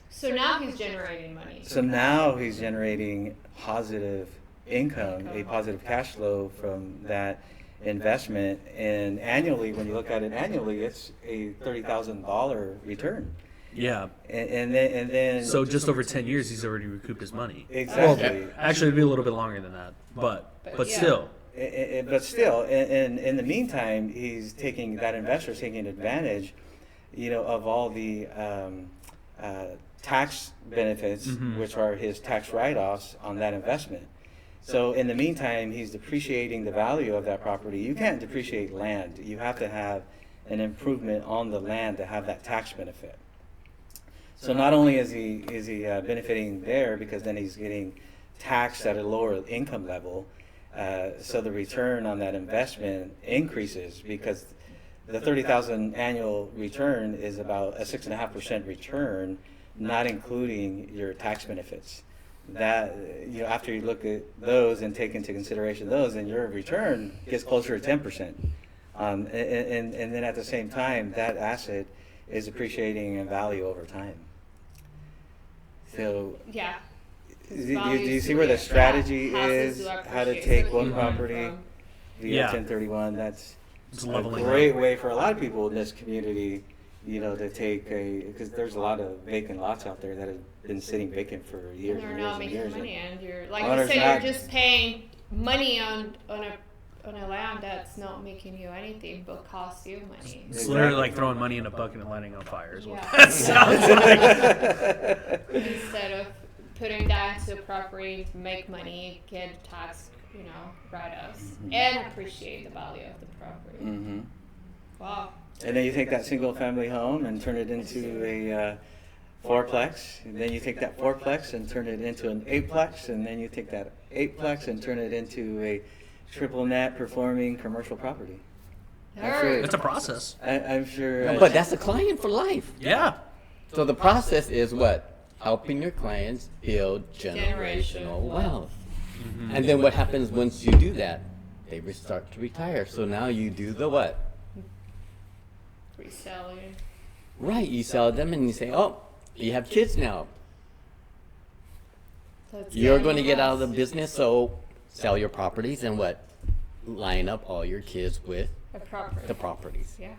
So now he's generating money. So now he's generating positive income, a positive cash flow from that investment, and annually, when you look at it annually, it's a $30,000 return. Yeah. And then So just over 10 years, he's already recouped his money. exactly. Well, actually, it'd be a little bit longer than that, but yeah. still. But still, in the meantime, he's taking that investor's taking advantage, of all the tax benefits, which are his tax write-offs on that investment. So in the meantime, he's depreciating the value of that property. You can't depreciate land. You have to have an improvement on the land to have that tax benefit. So not only is he benefiting there, because then he's getting taxed at a lower income level, so the return on that investment increases, because the $30,000 annual return is about a 6.5% return, not including your tax benefits. That, after you look at those and take into consideration those, then your return gets closer to 10%. And then at the same time, that asset is appreciating in value over time. So Yeah. do you see where the strategy Houses is? do How to appreciate. take So one he went property from- via Yeah. 1031? That's It's a leveling great up. way for a lot of people in this community, to take because there's a lot of vacant lots out there that have been sitting vacant for years And they're and years not and making years. money, and you're like Owners you say, not- you're just paying money on a land that's not making you anything but costs you money. It's literally like throwing money in a bucket and lighting on fire is what Yeah. that sounds like. Instead of putting that into a property, make money, get tax, write-offs, and appreciate the value of the property. Mm-hmm. Wow. And then you take that single-family home and turn it into a fourplex, and then you take that fourplex and turn it into an eightplex, and then you take that eightplex and turn it into a triple net performing commercial property. Alright. It's a process. I'm sure. But that's a client for life. Yeah. So the process is what? Helping your clients build generational Generational wealth. And then what happens once you do that? They start to retire. So now you do the what? Reselling. Right, you sell them and you say, oh, you have kids now. So it's You're getting going to get out of the less. business, so sell your properties and what? Line up all your kids with A property. the properties. Yeah.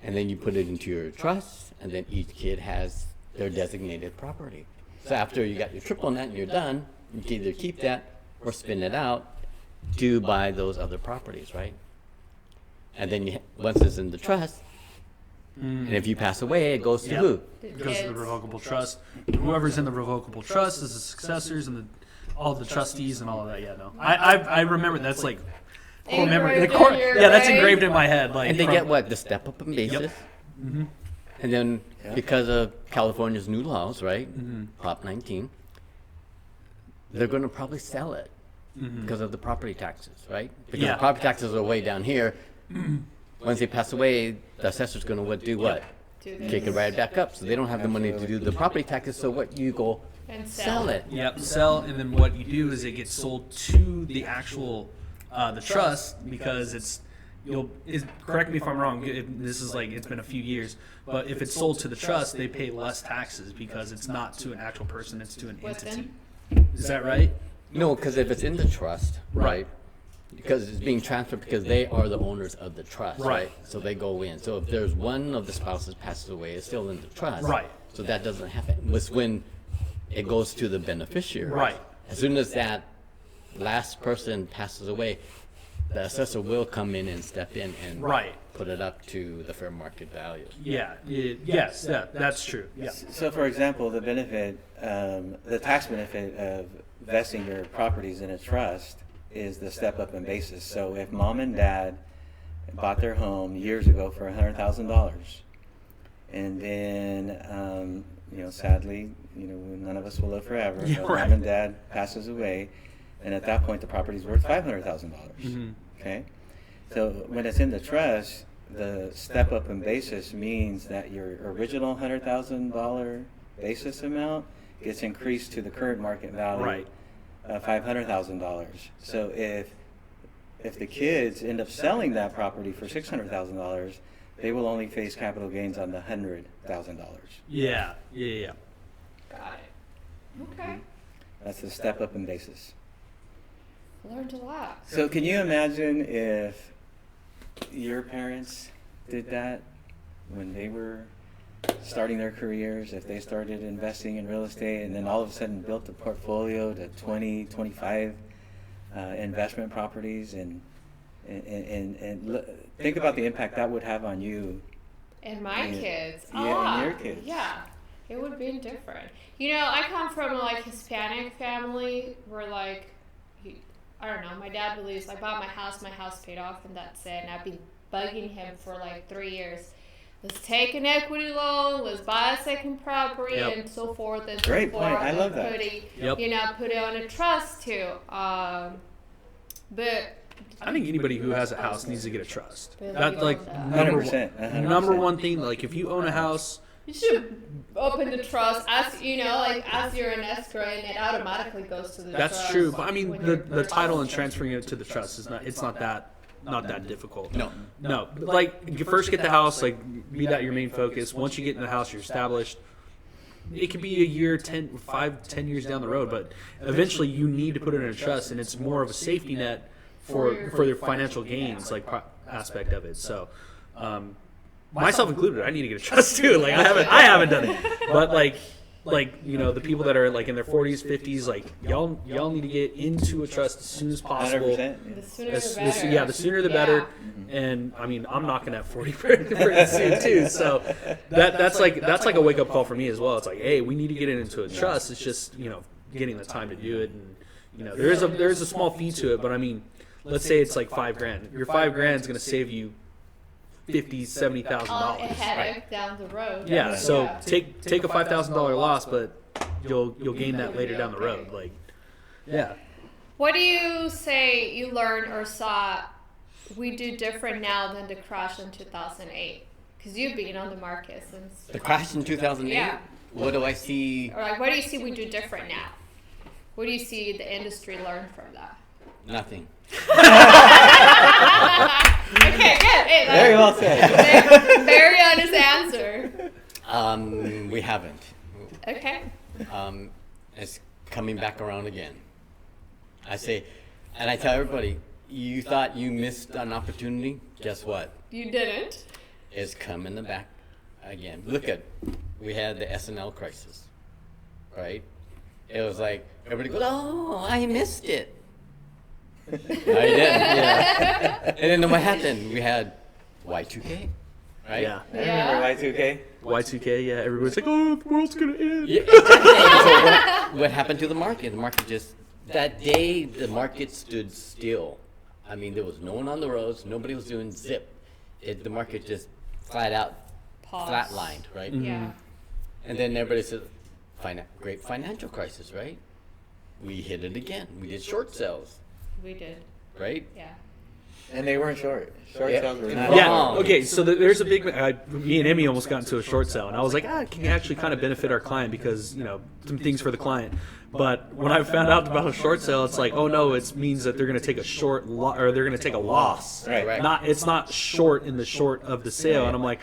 And then you put it into your trust, and then each kid has their designated property. So after you got your triple net and you're done, you can either keep that or spin it out to buy those other properties, right? And then once it's in the trust, and if you pass away, it goes to Yeah. who? The It goes to the kids. revocable trust. Whoever's in the revocable trust is the successors, and all the trustees and all of that. Yeah, no, I remember that's like core memory. Engraved in your That's brain. engraved in my head. Like, And they from- get what? The step up in basis. Mm-hmm. And then Yeah. because of California's new laws, right? Mm-hmm. Prop 19, they're going to probably sell it Mm-hmm. because of the property taxes, right? Because Yeah. the property taxes are way down here. Once they pass away, the assessor's going to do what? Do this. Kick it right back up. So they don't have the money to do the property taxes. So what you go And sell it. Yep, sell, and then what you do is it gets sold to the actual the trust because correct me if I'm wrong. This is like it's been a few years, but if it's sold to the trust, they pay less taxes because it's not to an actual person; it's to an entity. Is that right? No, because if it's in the trust, Right. right? Because it's being transferred because they are the owners of the trust, Right. right? So they go in. So if there's one of the spouses passes away, it's still in the trust. Right. So that doesn't happen. It's when it goes to the beneficiary. Right. As soon as that last person passes away, the assessor will come in and step in and Right. put it up to the fair market value. Yeah. Yes. That's true. Yeah. So, for example, the benefit, the tax benefit of vesting your properties in a trust is the step up in basis. So, if mom and dad bought their home years ago for $100,000, and then, sadly, none of us will live forever. Yeah, but right. Mom and dad passes away, and at that point, the property's worth $500,000. Mhm. Okay, so when it's in the trust, the step up in basis means that your original $100,000 basis amount gets increased to the current market value Right. of $500,000. So if the kids end up selling that property for $600,000, they will only face capital gains on the $100,000. Yeah. Yeah. Got it. Okay. That's the step up in basis. Learned a lot. So can you imagine if your parents did that when they were starting their careers, if they started investing in real estate and then all of a sudden built a portfolio to 20, 25 investment properties and think about the impact that would have on you. And my Yeah. kids. Yeah, and Ah, your kids. Yeah. It would be different. I come from a Hispanic family where I don't know, my dad believes I bought my house paid off and that's it. And I've been bugging him for 3 years. Let's take an equity loan, let's buy a second property Yep. and so forth and Great so point. forth. I and love that. Yep. Put it on a trust too. But I think anybody who has a house needs to get a trust. Really That's like love that. number 100%, 100%. number one thing. Like if you own a house, you should open the trust as as you're an escrow and it automatically goes to the trust. that's true. But I mean, when the you're title and purchasing. transferring it to the trust is not that difficult. No. No, but you first get the house, be that your main focus. Once you get in the house, you're established. It could be a year, 10 years down the road, but eventually you need to put it in a trust, and it's more of a safety net for their financial gains, aspect of it. So, myself included, I need to get a trust too. I haven't done it, but the people that are in their 40s, 50s, y'all need to get into a trust as soon as possible. 100%. The sooner the better. The sooner the better. And I mean, I'm knocking at 40 pretty soon too. So that's like a wake up call for me as well. It's hey, we need to get it into a trust. It's just getting the time to do it, and there is a small fee to it. But I mean, let's say it's $5,000. Your $5,000 is going to save you $50,000-$70,000. A headache down the road. Yeah. So Yeah. take a $5,000 loss, but you'll gain that later down the road. Yeah. What do you say you learned or saw we do different now than the crash in 2008? Because you've been on the market since. The crash in 2008? Yeah. What do I see? Or what do you see we do different now? What do you see the industry learn from that? Nothing. Okay, good. Hey, Very well said. Very honest answer. We haven't. Okay. It's coming back around again. I say, and I tell everybody, you thought you missed an opportunity? Guess what? You didn't. It's coming back again. We had the SNL crisis, right? It was everybody goes, oh, I missed it. I did, yeah. And then what happened? We had Y2K, right? Yeah. I remember Y2K. Y2K. Yeah. Everybody's oh, the world's gonna end. Yeah, exactly. So what happened to the market? The market just that day the market stood still. I mean, there was no one on the roads. Nobody was doing zip. The market just flat out Pause. flatlined, right? Yeah. And then everybody said, great financial crisis, right? We hit it again. We did short sales, We did. right? Yeah. And they weren't short. Short Yeah. sales were not. Yeah. Wrong. Okay. So there's a big. Me and Emmy almost got into a short sale, and I was like, it can actually kind of benefit our client because some things for the client. But when I found out about a short sale, it's like, oh no, it means that they're going to take a short or they're going to take a loss. Right. Correct. It's not short in the short of the sale, and I'm like.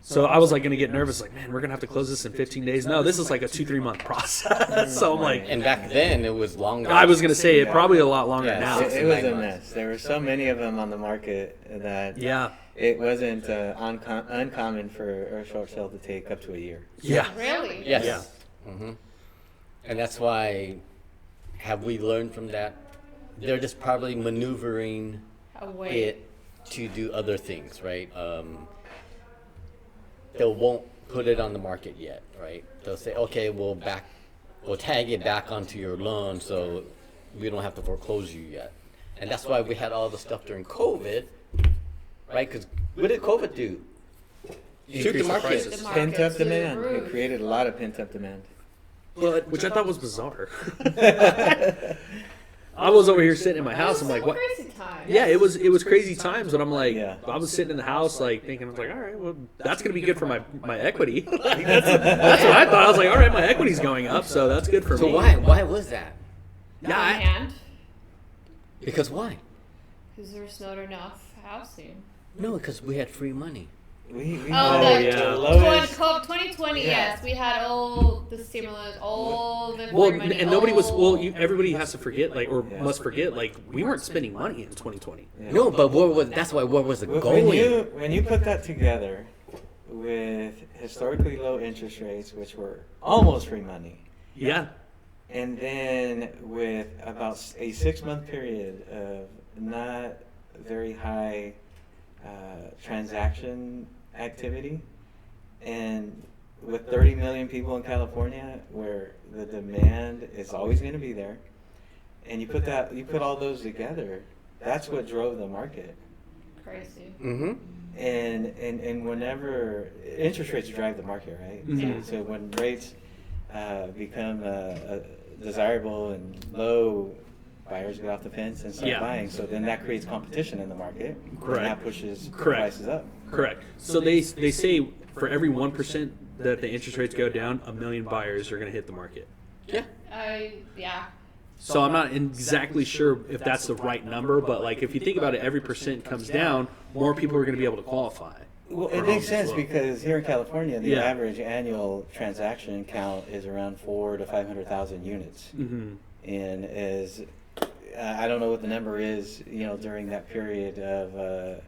So I was like going to get nervous, like, man, we're going to have to close this in 15 days. No, this is like a 2-3 month process. So I'm like, And back then it was longer. I was going to say it probably a lot longer Yeah, now. It was 9 a months. mess. There were so many of them on the market that Yeah. it wasn't uncommon for a short sale to take up to a year. Yeah. Really? Yes. Yeah. hmm And that's why, have we learned from that? They're just probably maneuvering Away. it to do other things, right? They won't put it on the market yet, right? They'll say, okay, we'll tag it back onto your loan so we don't have to foreclose you yet. And that's why we had all the stuff during COVID, right? Because what did COVID do? Shoot the Increase the market. prices. The market Pent up to the demand. It roof. created a lot of pent up demand. Which I thought was bizarre. I was over here sitting in my house. I'm like, what? Crazy time. Yeah, it was crazy times, but I'm like, Yeah. I was sitting in the house, like thinking, I was like, all right, well, that's gonna be good for my equity. Like, that's what I thought. I was like, all right, my equity's going up, so that's good for So me. why was that? Yeah, On hand, Because why? because there's not enough housing. No, because we had free money. We Oh, had yeah. the lowest. 2020, Yeah. yes. We had all the stimulus, all the Well, free money. and nobody was. all- Well, everybody has to forget, like, or Yeah. must forget, like, we weren't spending money in 2020. Yeah. No, but that's why where was it When going? when you put that together with historically low interest rates, which were almost free money, Yeah, and then with about a 6-month period of not very high transaction activity, and with 30 million people in California, where the demand is always going to be there, and you put all those together, that's what drove the market. Crazy. Mm-hmm. And whenever interest rates drive the market, right? Mhm. So when rates become desirable and low, buyers get off the fence and start Yeah. buying. So then that creates competition in the market. Correct. And that pushes Correct. prices up. correct. So they say for every 1% that the interest rates go down, 1 million buyers are going to hit the market. Yeah. Yeah. So I'm not exactly sure if that's the right number, but like if you think about it, every percent comes down, more people are going to be able to qualify. Well, for it makes homes as sense well. because here in California, the Yeah. average annual transaction count is around 400,000 to 500,000 units. Mm-hmm. And as I don't know what the number is, during that period of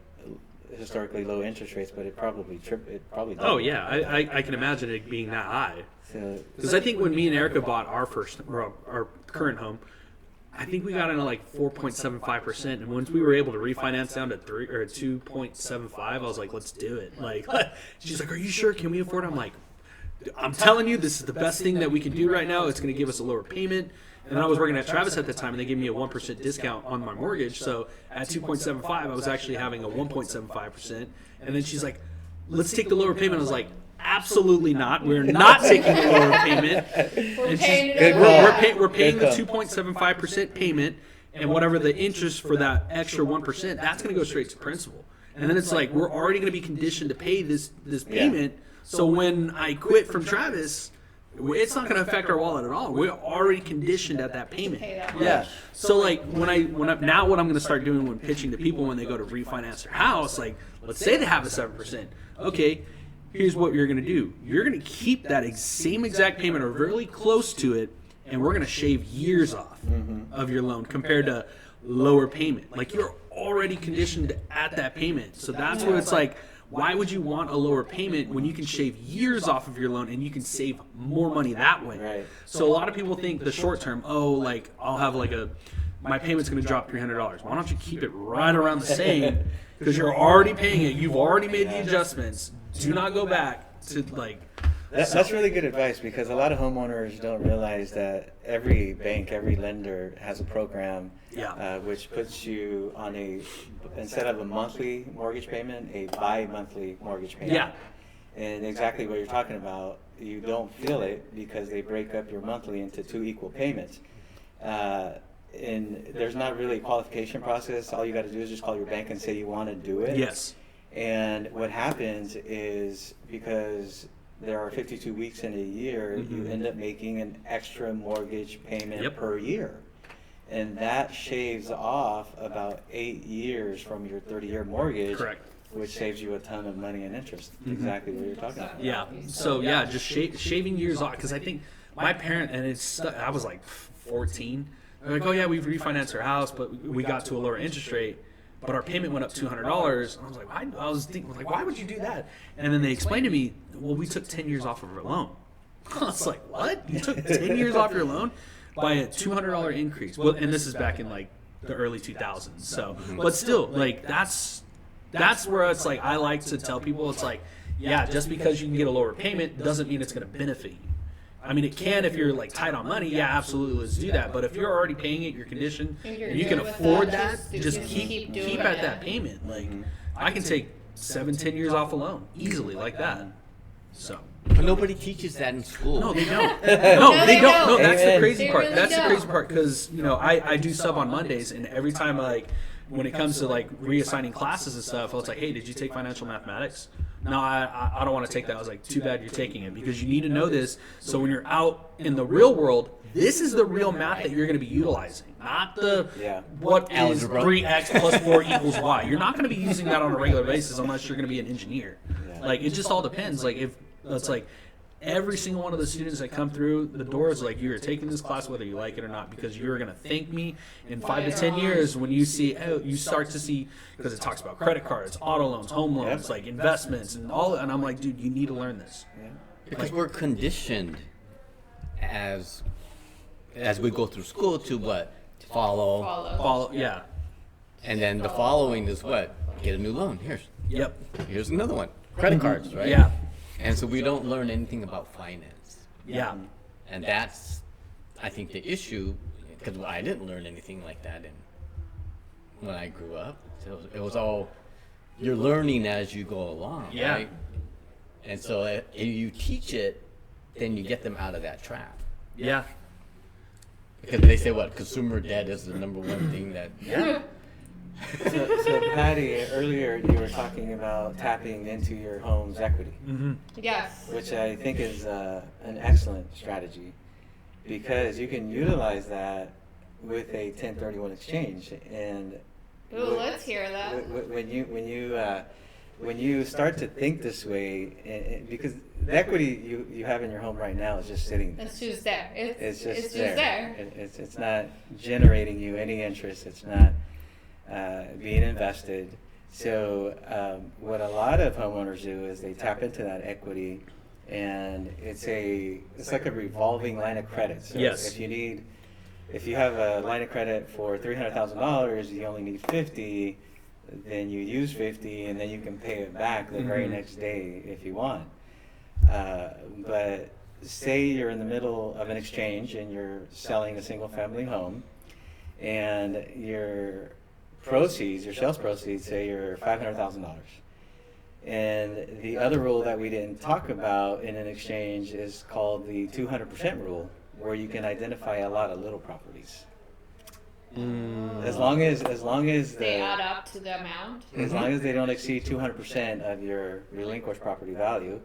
historically low interest rates, but it probably Oh doubled. yeah, I can imagine it being that high. So, Because I think when me and Erica bought our current home, I think we got into like 4.75%, and once we were able to refinance down to 2.75, I was like, let's do it. Like, she's like, are you sure? Can we afford it? I'm like, I'm telling you, this is the best thing that we can do right now. It's going to give us a lower payment. And then I was working at Travis at the time, and they gave me a 1% discount on my mortgage. So at 2.75, I was actually having a 1.75%. And then she's like, let's take the lower payment. I was like, absolutely not. We're not taking the lower payment. We're And paying she's- it Good call. we're paying the Good call. 2.75% payment, and whatever the interest for that extra 1%, that's going to go straight to principal. And then it's like we're already going to be conditioned to pay this payment. So when I quit from Travis, it's not going to affect our wallet at all. We're already conditioned at that payment. Pay that Yeah. much. So like now what I'm going to start doing when pitching to people when they go to refinance their house, like let's say they have a 7%. Okay, here's what you're going to do. You're going to keep that same exact payment or really close to it, and we're going to shave years off of your loan compared to lower payment. Like you're already conditioned at that payment. So that's where it's like, why would you want a lower payment when you can shave years off of your loan and you can save more money that way? Right. So a lot of people think the short term, like I'll have like my payment's going to drop $300. Why don't you keep it right around the same? Because you're already paying it. You've already made the adjustments. Do not go back to like That's really good advice, because a lot of homeowners don't realize that every bank, every lender has a program which puts you on instead of a monthly mortgage payment, a bi-monthly mortgage payment. Yeah. And exactly what you're talking about, you don't feel it because they break up your monthly into 2 equal payments. And there's not really a qualification process. All you got to do is just call your bank and say you want to do it. Yes. And what happens is, because there are 52 weeks in a year, you end up making an extra mortgage payment per year. And that shaves off about 8 years from your 30-year mortgage. Correct. Which saves you a ton of money and interest. Exactly what you're talking about. Yeah. So yeah, just shaving years off, because I think my parent, and I was like 14. They're like, oh yeah, we've refinanced our house, but we got to a lower interest rate, but our payment went up $200. And I was like, I was thinking, why would you do that? And then they explained to me, well, we took 10 years off of our loan. I was like, what? You took 10 years off your loan by a $200 increase? Well, and this is back in like the early 2000s. So, but still, like that's where it's like, I like to tell people, it's like, yeah, just because you can get a lower payment doesn't mean it's going to benefit you. I mean, it can if you're like tight on money. Yeah, absolutely, let's do that. But if you're already paying it, your condition, and you can afford that, just keep at that payment. Like, I can take 7-10 years off a loan easily like that. So. But nobody teaches that in school. No, they don't. No, they don't. No, that's the crazy part. Really That's the don't. crazy part, because I do sub on Mondays, and every time when it comes to like reassigning classes and stuff, I was like, hey, did you take financial mathematics? No, I don't want to take that. I was like, too bad you're taking it, because you need to know this. So when you're out in the real world, this is the real math that you're going to be utilizing, not what is Algebra. 3x plus 4 equals y. You're not going to be using that on a regular basis unless you're going to be an engineer. Like, it just all depends. Like, if it's like every single one of the students that come through the door is like, you're taking this class whether you like it or not, because you're going to thank me in 5 to 10 years when you start to see, because it talks about credit cards, auto loans, home loans, like investments and all. And I'm like, dude, you need to learn this. Because we're conditioned as we go through school to what? Follow. Yeah. And then the following is what? Get a new loan. Here's another one. Credit cards, right? Yeah. And so we don't learn anything about finance. Yeah. And that's, I think, the issue, because I didn't learn anything like that when I grew up. So it was all, you're learning as you go along, right? And so if you teach it, then you get them out of that trap. Yeah. Because they say, what, consumer debt is the number one thing that... So Patty, earlier you were talking about tapping into your home's equity. Yes. Which I think is an excellent strategy, because you can utilize that with a 1031 exchange. And Ooh, let's hear that. When you start to think this way, because the equity you have in your home right now is just sitting there. It's just there. It's just just there. there. It's not generating you any interest. It's not being invested. So what a lot of homeowners do is they tap into that equity, and it's like a revolving line of credit. So if you have a line of credit for $300,000, you only need 50, then you use 50, and then you can pay it back the very next day if you want. But say you're in the middle of an exchange and you're selling a single family home, and your sales proceeds, say you're $500,000. And the other rule that we didn't talk about in an exchange is called the 200% rule, where you can identify a lot of little properties. As long as they add up to the amount. As long as they don't exceed 200% of your relinquished property value.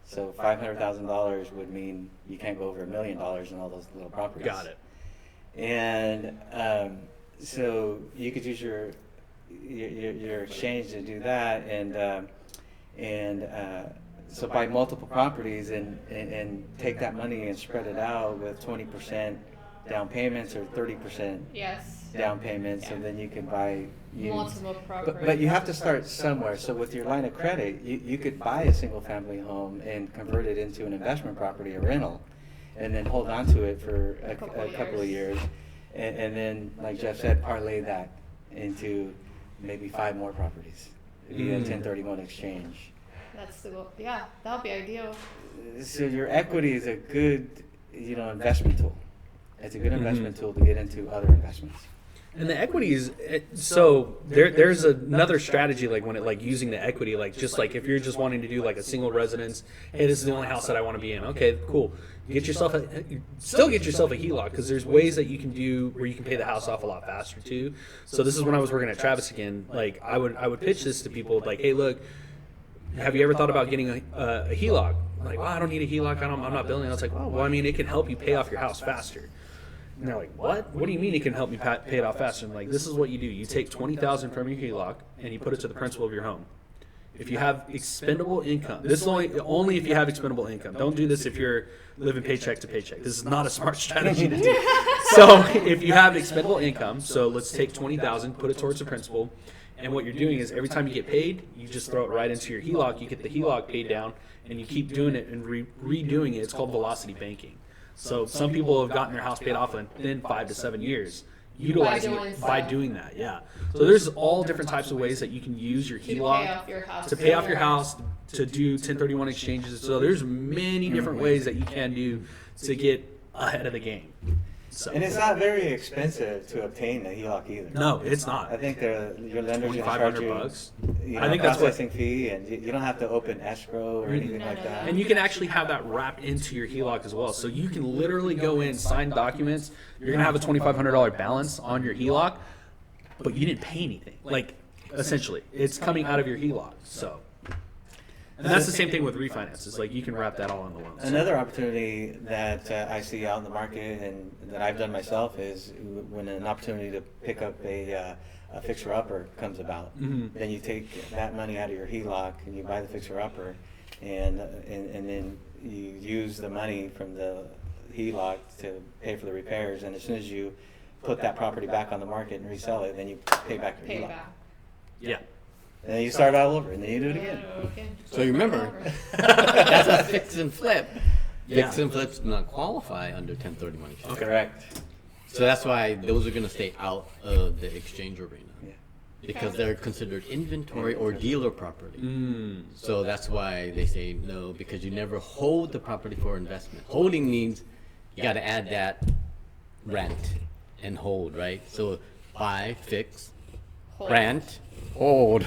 So $500,000 would mean you can't go over $1 million in all those little properties. Got it. And so you could use your exchange to do that, and so buy multiple properties and take that money and spread it out with 20% down payments or 30% down payments, and then you can buy multiple properties. But you have to start somewhere. So with your line of credit, you could buy a single family home and convert it into an investment property, a rental, and then hold on to it for a couple of years. And then, like Jeff said, parlay that into maybe 5 more properties via 1031 exchange. That's the goal. Yeah, that would be ideal. So your equity is a good, investment tool. It's a good investment tool to get into other investments. And the equity is so there's another strategy like when it like using the equity like just like if you're just wanting to do like a single residence, hey, this is the only house that I want to be in. Okay, cool. Still get yourself a HELOC because there's ways that you can do where you can pay the house off a lot faster too. So this is when I was working at Travis again. Like I would pitch this to people like, hey, look, have you ever thought about getting a HELOC? Like, well, I don't need a HELOC. I'm not building. I was like, well, I mean, it can help you pay off your house faster. And they're like, what? What do you mean it can help me pay it off faster? I'm like, this is what you do. You take $20,000 from your HELOC and you put it to the principal of your home. If you have expendable income, this is only if you have expendable income. Don't do this if you're living paycheck to paycheck. This is not a smart strategy to do. So if you have expendable income, so let's take $20,000, put it towards the principal, and what you're doing is every time you get paid, you just throw it right into your HELOC. You get the HELOC paid down, and you keep doing it and redoing it. It's called velocity banking. So some people have gotten their house paid off within 5 to 7 years, utilizing it by doing that. Yeah. So there's all different types of ways that you can use your HELOC to pay off your house, to do 1031 exchanges. So there's many different ways that you can do to get ahead of the game. So. And it's not very expensive to obtain a HELOC either. No, it's not. I think your lender's going to charge you I think that's processing fee, and you don't have to open escrow or anything like that. And you can actually have that wrapped into your HELOC as well. So you can literally go in, sign documents. You're going to have a $2,500 balance on your HELOC, but you didn't pay anything. Like, essentially, it's coming out of your HELOC. So. And that's the same thing with refinances. Like you can wrap that all on the loans. Another opportunity that I see out in the market and that I've done myself is when an opportunity to pick up a fixer-upper comes about. Then you take that money out of your HELOC and you buy the fixer-upper, and then you use the money from the HELOC to pay for the repairs. And as soon as you put that property back on the market and resell it, then you pay back your HELOC. Yeah. And then you start all over, and then you do it again. So you remember, that's a fix and flip. Fix and flips do not qualify under 1031 exchange. Okay. Correct. So that's why those are going to stay out of the exchange arena. Yeah. Because they're considered inventory or dealer property. So that's why they say no, because you never hold the property for investment. Holding means you got to add that rent and hold, right? So buy, fix, rent, hold,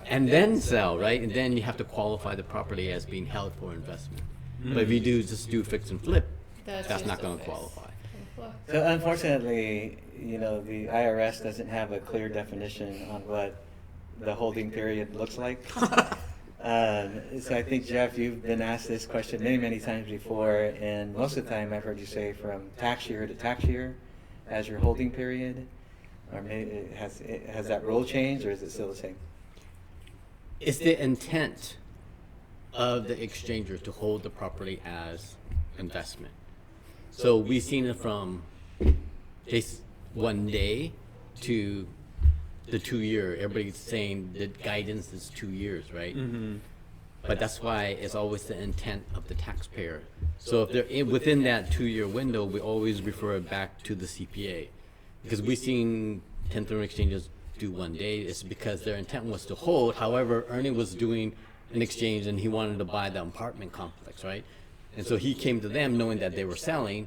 and then sell, right? And then you have to qualify the property as being held for investment. But if you just do fix and flip, that's not going to qualify. So unfortunately, the IRS doesn't have a clear definition on what the holding period looks like. So I think, Jeff, you've been asked this question many, many times before, and most of the time I've heard you say from tax year to tax year as your holding period. Or maybe has that rule changed, or is it still the same? It's the intent of the exchanger to hold the property as investment. So we've seen it from just 1 day to the 2 year. Everybody's saying the guidance is 2 years, right? But that's why it's always the intent of the taxpayer. So if they're within that 2 year window, we always refer it back to the CPA. Because we've seen 1031 exchanges do 1 day. It's because their intent was to hold. However, Ernie was doing an exchange and he wanted to buy the apartment complex, right? And so he came to them knowing that they were selling,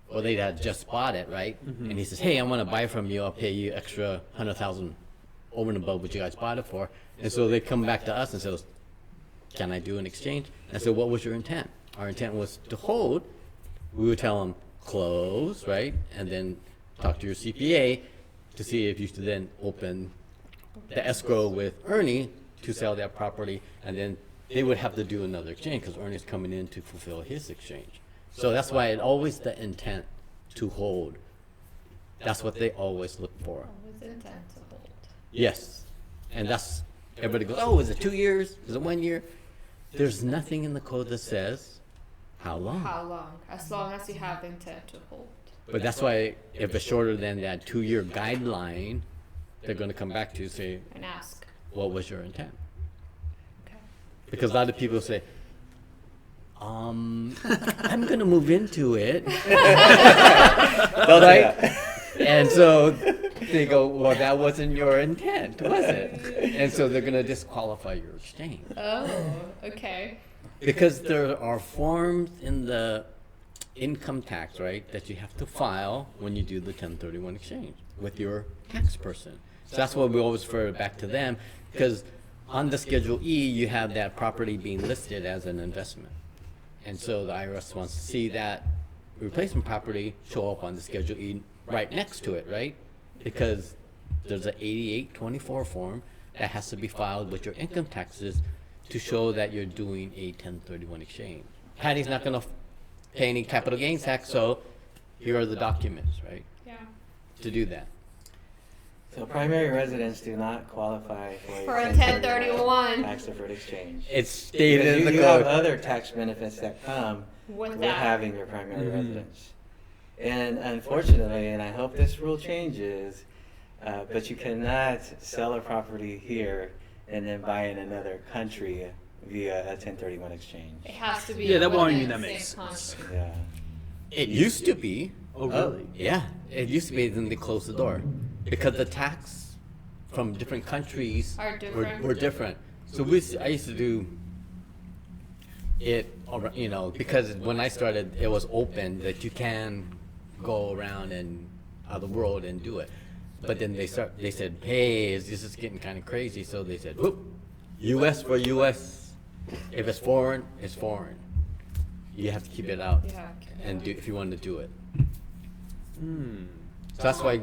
or they had just bought it, right? And he says, hey, I want to buy from you. I'll pay you extra $100,000 over and above what you guys bought it for. And so they come back to us and says, can I do an exchange? And I said, what was your intent? Our intent was to hold. We would tell them close, right? And then talk to your CPA to see if you should then open the escrow with Ernie to sell that property, and then they would have to do another exchange because Ernie's coming in to fulfill his exchange. So that's why it's always the intent to hold. That's what they always look for. Always intent to hold. Yes. And that's, everybody goes, oh, is it 2 years? Is it 1 year? There's nothing in the code that says how long. How long? As long as you have intent to hold. But that's why if it's shorter than that 2 year guideline, they're going to come back to you and say, and ask, what was your intent? Okay. Because a lot of people say, I'm going to move into it. Right? And so they go, well, that wasn't your intent, was it? And so they're going to disqualify your exchange. Oh, okay. Because there are forms in the income tax, right, that you have to file when you do the 1031 exchange with your tax person. So that's why we always refer back to them, because on the Schedule E, you have that property being listed as an investment. And so the IRS wants to see that replacement property show up on the Schedule E right next to it, right? Because there's an 8824 form that has to be filed with your income taxes to show that you're doing a 1031 exchange. Patty's not going to pay any capital gains tax, so here are the documents, right, Yeah. to do that. So primary residents do not qualify For a 1031. tax deferred exchange. It's stated Because in the you have code. other tax benefits that come With with that. having your primary residence. And unfortunately, and I hope this rule changes, but you cannot sell a property here and then buy in another country via a 1031 exchange. It has to be. Yeah, that won't within mean that the makes same sense. country. Yeah. It used to be. Oh, really? Yeah, it used to be, then they closed the door. Because the tax from different countries Are different. were different. So I used to do it, you know, because when I started, it was open that you can go around and the world and do it. But then they said, hey, this is getting kind of crazy. So they said, whoop, U.S. for U.S. If it's foreign, it's foreign. You have to keep it out Yeah. and do if you want to do it. So that's why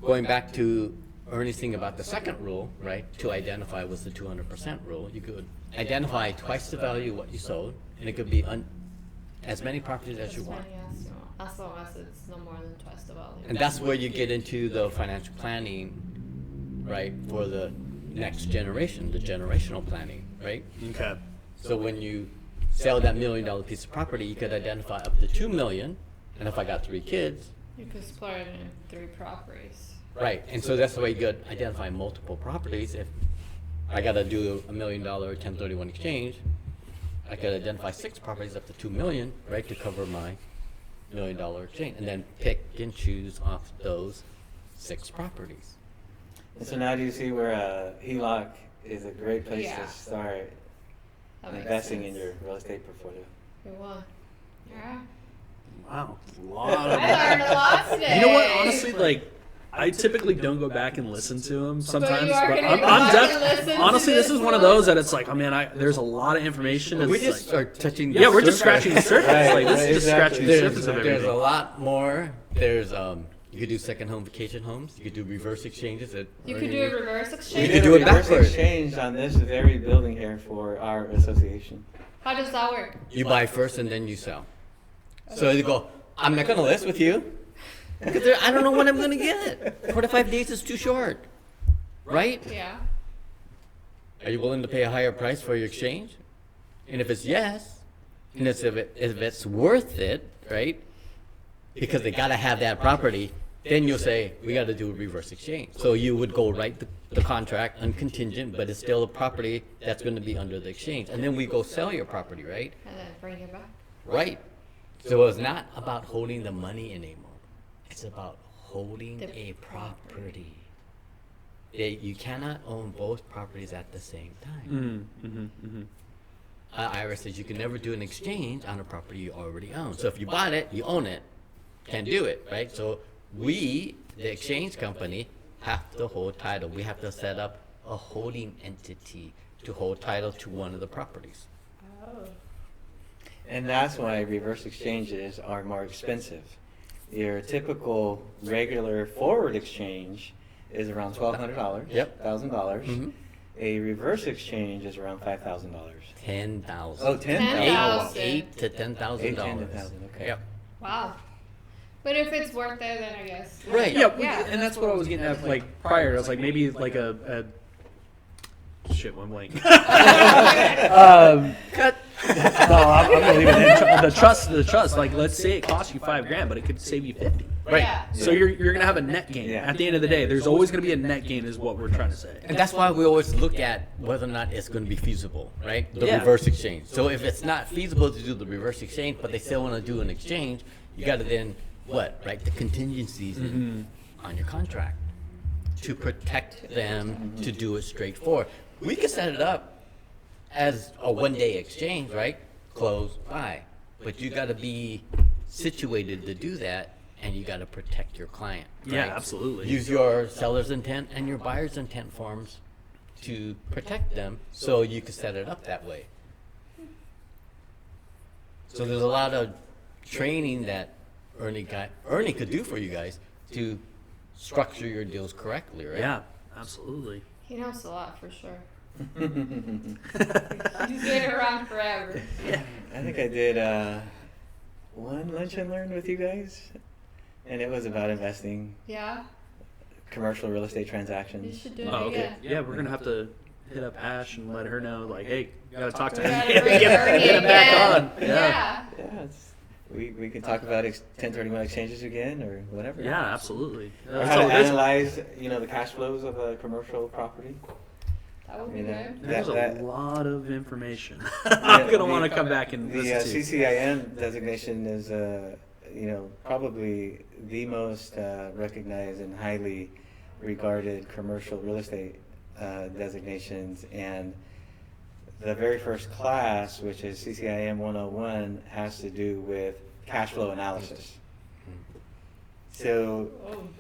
going back to Ernie's thing about the second rule, right, to identify was the 200% rule. You could identify twice the value of what you sold, and it could be as many properties as you want. As long as it's no more than twice the value. And that's where you get into the financial planning, right, for the next generation, the generational planning, right? Okay. So when you sell that $1 million piece of property, you could identify up to $2 million, and if I got 3 kids, You could split it in 3 properties. right, and so that's the way you could identify multiple properties. If I gotta do a $1 million 1031 exchange, I could identify 6 properties up to $2 million, right, to cover my $1 million exchange, and then pick and choose off those 6 properties. And so now do you see where a HELOC is a great place Yeah. to start That makes investing in sense. your real estate portfolio? It will. Yeah. Wow. A lot of I learned a lot today. You know what? Honestly, like, I typically don't go back and listen to them sometimes, you are but gonna I'm go back and listen definitely. to Honestly, this this is one of one? those that it's like, oh man, there's a lot of information. We It's just like, are touching the yeah, we're just surface. scratching the surface. Right, Like, this right, is just exactly. scratching the surface of There's a everything. lot more. There's you could do second home vacation homes. You could do reverse exchanges. You could do a reverse We exchange. could did do a it reverse backwards. exchange on this very building here for our association. How does that work? You buy first and then you sell. So you go, I'm not gonna list with you because I don't know when I'm gonna get it. 45 days is too short, right? Yeah. Are you willing to pay a higher price for your exchange? And if it's yes, and if it's worth it, right? Because they gotta have that property, then you'll say we gotta do a reverse exchange. So you would go write the contract uncontingent, but it's still a property that's going to be under the exchange, and then we go sell your property, right? And then bring it back. Right. So it's not about holding the money anymore. It's about holding The a property. You cannot own both properties at the same time. IRS says you can never do an exchange on a property you already own. So if you bought it, you own it. Can't do it, right? So we, the exchange company, have to hold title. We have to set up a holding entity to hold title to one of the properties. Oh. And that's why reverse exchanges are more expensive. Your typical regular forward exchange is around $1,200. Yep. $1,000. Mhm. A reverse exchange is around $5,000. 10,000. Oh, 10,000. $8 to $10,000. 8 to 10,000. Okay. Yep. Wow. But if it's worth it, then I guess. Right. Yeah, Yeah. and that's what I was getting at, like, prior. I was like, maybe like a shit, one blank. Cut. No, I'm gonna leave it in. The trust. Like, let's say it costs you $5,000, but it could save you 50. Right. Yeah. So you're gonna have a net gain. Yeah. At the end of the day, there's always gonna be a net gain, is what we're trying to say. And that's why we always look at whether or not it's going to be feasible, right? The Yeah. reverse exchange. So if it's not feasible to do the reverse exchange, but they still want to do an exchange, you got to then write the contingencies in on your contract. to protect them, to do it straightforward. We could set it up as a one-day exchange, right? Close, buy. But you got to be situated to do that, and you got to protect your client. Right? Yeah, absolutely. Use your seller's intent and your buyer's intent forms to protect them, so you can set it up that way. So there's a lot of training that Ernie could do for you guys to structure your deals correctly, right? Yeah, absolutely. He knows a lot for sure. He's been around forever. I think I did one lunch and learn with you guys, and it was about investing, Yeah, commercial real estate you transactions. should do it Oh, okay. again. Yeah, we're gonna have to hit up Ash and let her know, like, hey, you gotta talk to We him. gotta bring Ernie Get him back again. on. Yeah. Yeah, we can talk about 1031 exchanges again or whatever. Yeah, absolutely. Or how to analyze, the cash flows of a commercial property. That would be You know, good. There's that- a lot of information. I'm gonna want to come back and The listen to. CCIM designation is, probably the most recognized and highly regarded commercial real estate designations. And the very first class, which is CCIM 101, has to do with cash flow analysis. So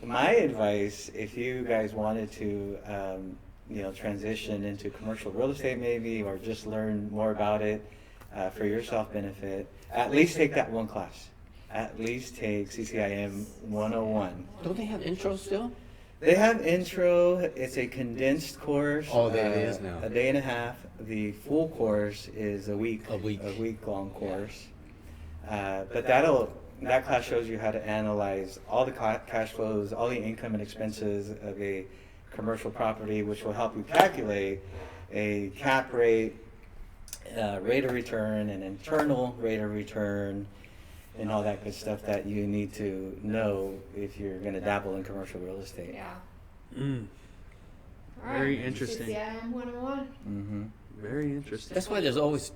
my advice, if you guys wanted to, transition into commercial real estate maybe, or just learn more about it for your self-benefit, at least take that one class. At least take CCIM 101. Don't they have intros still? They have intro. It's a condensed course. Oh, there it is now. A day and a half. The full course is a week. A week. A week-long course. But that class shows you how to analyze all the cash flows, all the income and expenses of a commercial property, which will help you calculate a cap rate, rate of return, an internal rate of return, and all that good stuff that you need to know if you're going to dabble in commercial real estate. Yeah. Mm, All right. Very interesting. CCIM 101. Mm-hmm. very interesting. That's why there's always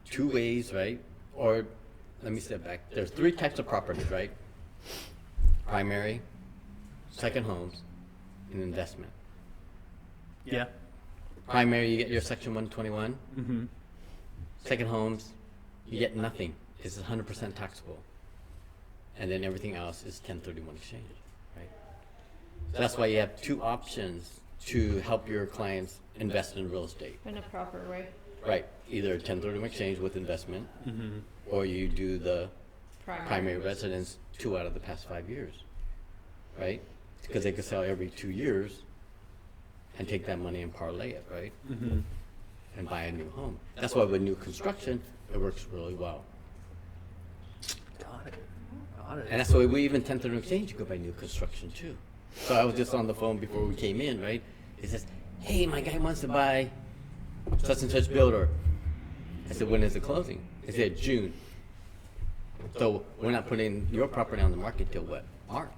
two ways, right? Or let me step back. There's three types of properties, right? Primary, second homes, and investment. Yeah. Primary, you get your Section 121. Mm-hmm. Second homes, you get nothing. It's 100% taxable. And then everything else is 1031 exchange, right? So that's why you have two options to help your clients invest in real estate. In a proper way. Right, either 1031 exchange with investment, Mm-hmm. or you do the Primary. primary residence 2 out of the past 5 years, right? Because they could sell every 2 years and take that money and parlay it, right? Mm-hmm. And buy a new home. That's why with new construction, it works really well. Got it. Got it. And that's why we even 1031 exchange, you go buy new construction too. So I was just on the phone before we came in, right? It says, hey, my guy wants to buy such and such builder. I said, when is the closing? It said June. So we're not putting your property on the market till what? March,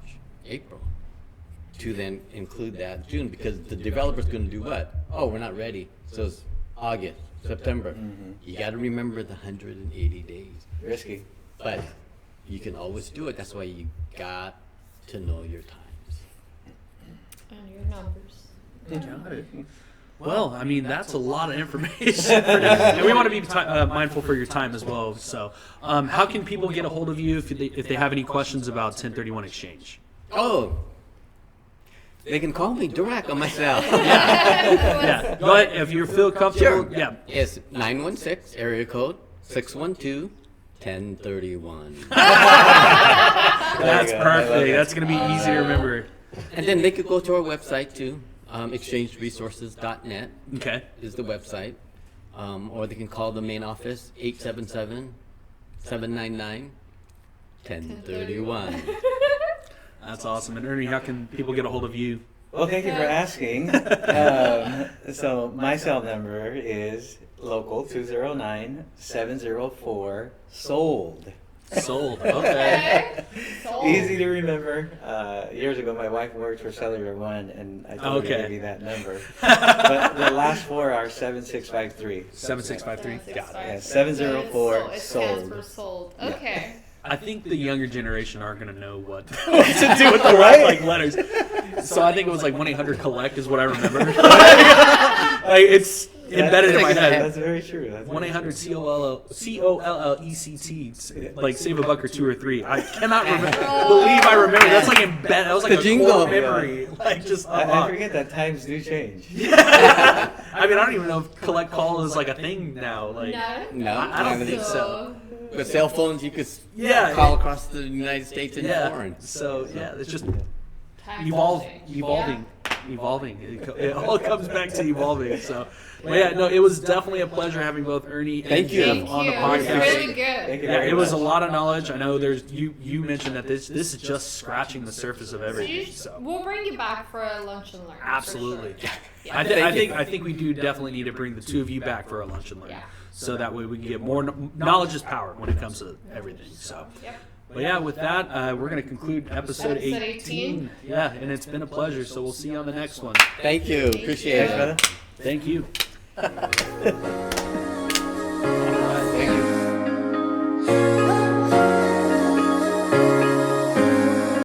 April. To then include that June, because the developer's gonna do what? Oh, we're not ready. So it's August, September. You gotta remember the 180 days. Risky. But you can always do it. That's why you got to know your times. And your numbers. Got it. Well, I mean, that's a lot of information. And we want to be mindful for your time as well. So, how can people get a hold of you if they have any questions about 1031 exchange? Oh, they can call me direct on my cell. Yeah. Go ahead if you feel comfortable. Sure. Yeah. It's 916 area code 612 1031. That's you go. perfect. That's going to be easy to remember. And then they could go to our website too. Exchangeresources.net Okay. is the website. Or they can call the main office 877-799-1031. That's awesome. And Ernie, how can people get a hold of you? Well, thank you for asking. So my cell number is local 209-704-SOLD. Sold. Okay. Sold. Easy to remember. Years ago, my wife worked for Cellular One, and I told her to Okay. give me that number. But the last four are 7653. 7653. Got it. Yeah, 704 It stands sold. for sold. Yeah. Okay. I think the younger generation aren't going to know what to do with the right letters. So I think it was like 1-800-COLLECT is what I remember. Like, it's embedded in my head. That's very true. 1-800-COLLECT, like save a buck or two or three. I cannot believe I remember. That's like embedded. That was like a core memory. Like just I forget that times do change. I mean, I don't even know if collect call is like a thing now. Like, No, I don't think so. With cell phones, you could Yeah. call across the United States and foreign. So yeah, it's just Time evolving. It all comes back to evolving. So, but yeah, no, it was definitely a pleasure having both Ernie and Jeff on the podcast. It was really good. Yeah, it was a lot of knowledge. I know there's you mentioned that this is just scratching the surface of everything. So We'll bring you back for a lunch and learn. for absolutely, sure. Yeah. I think we do definitely need to bring the two of you back for a lunch and learn, Yeah. so that way we can get more knowledge is power when it comes to everything. So. Yep. But yeah, with that, we're going to conclude episode 18. Yeah, and it's been a pleasure. So we'll see you on the next one. Thank you. Appreciate it. Thanks, brother. Thank you.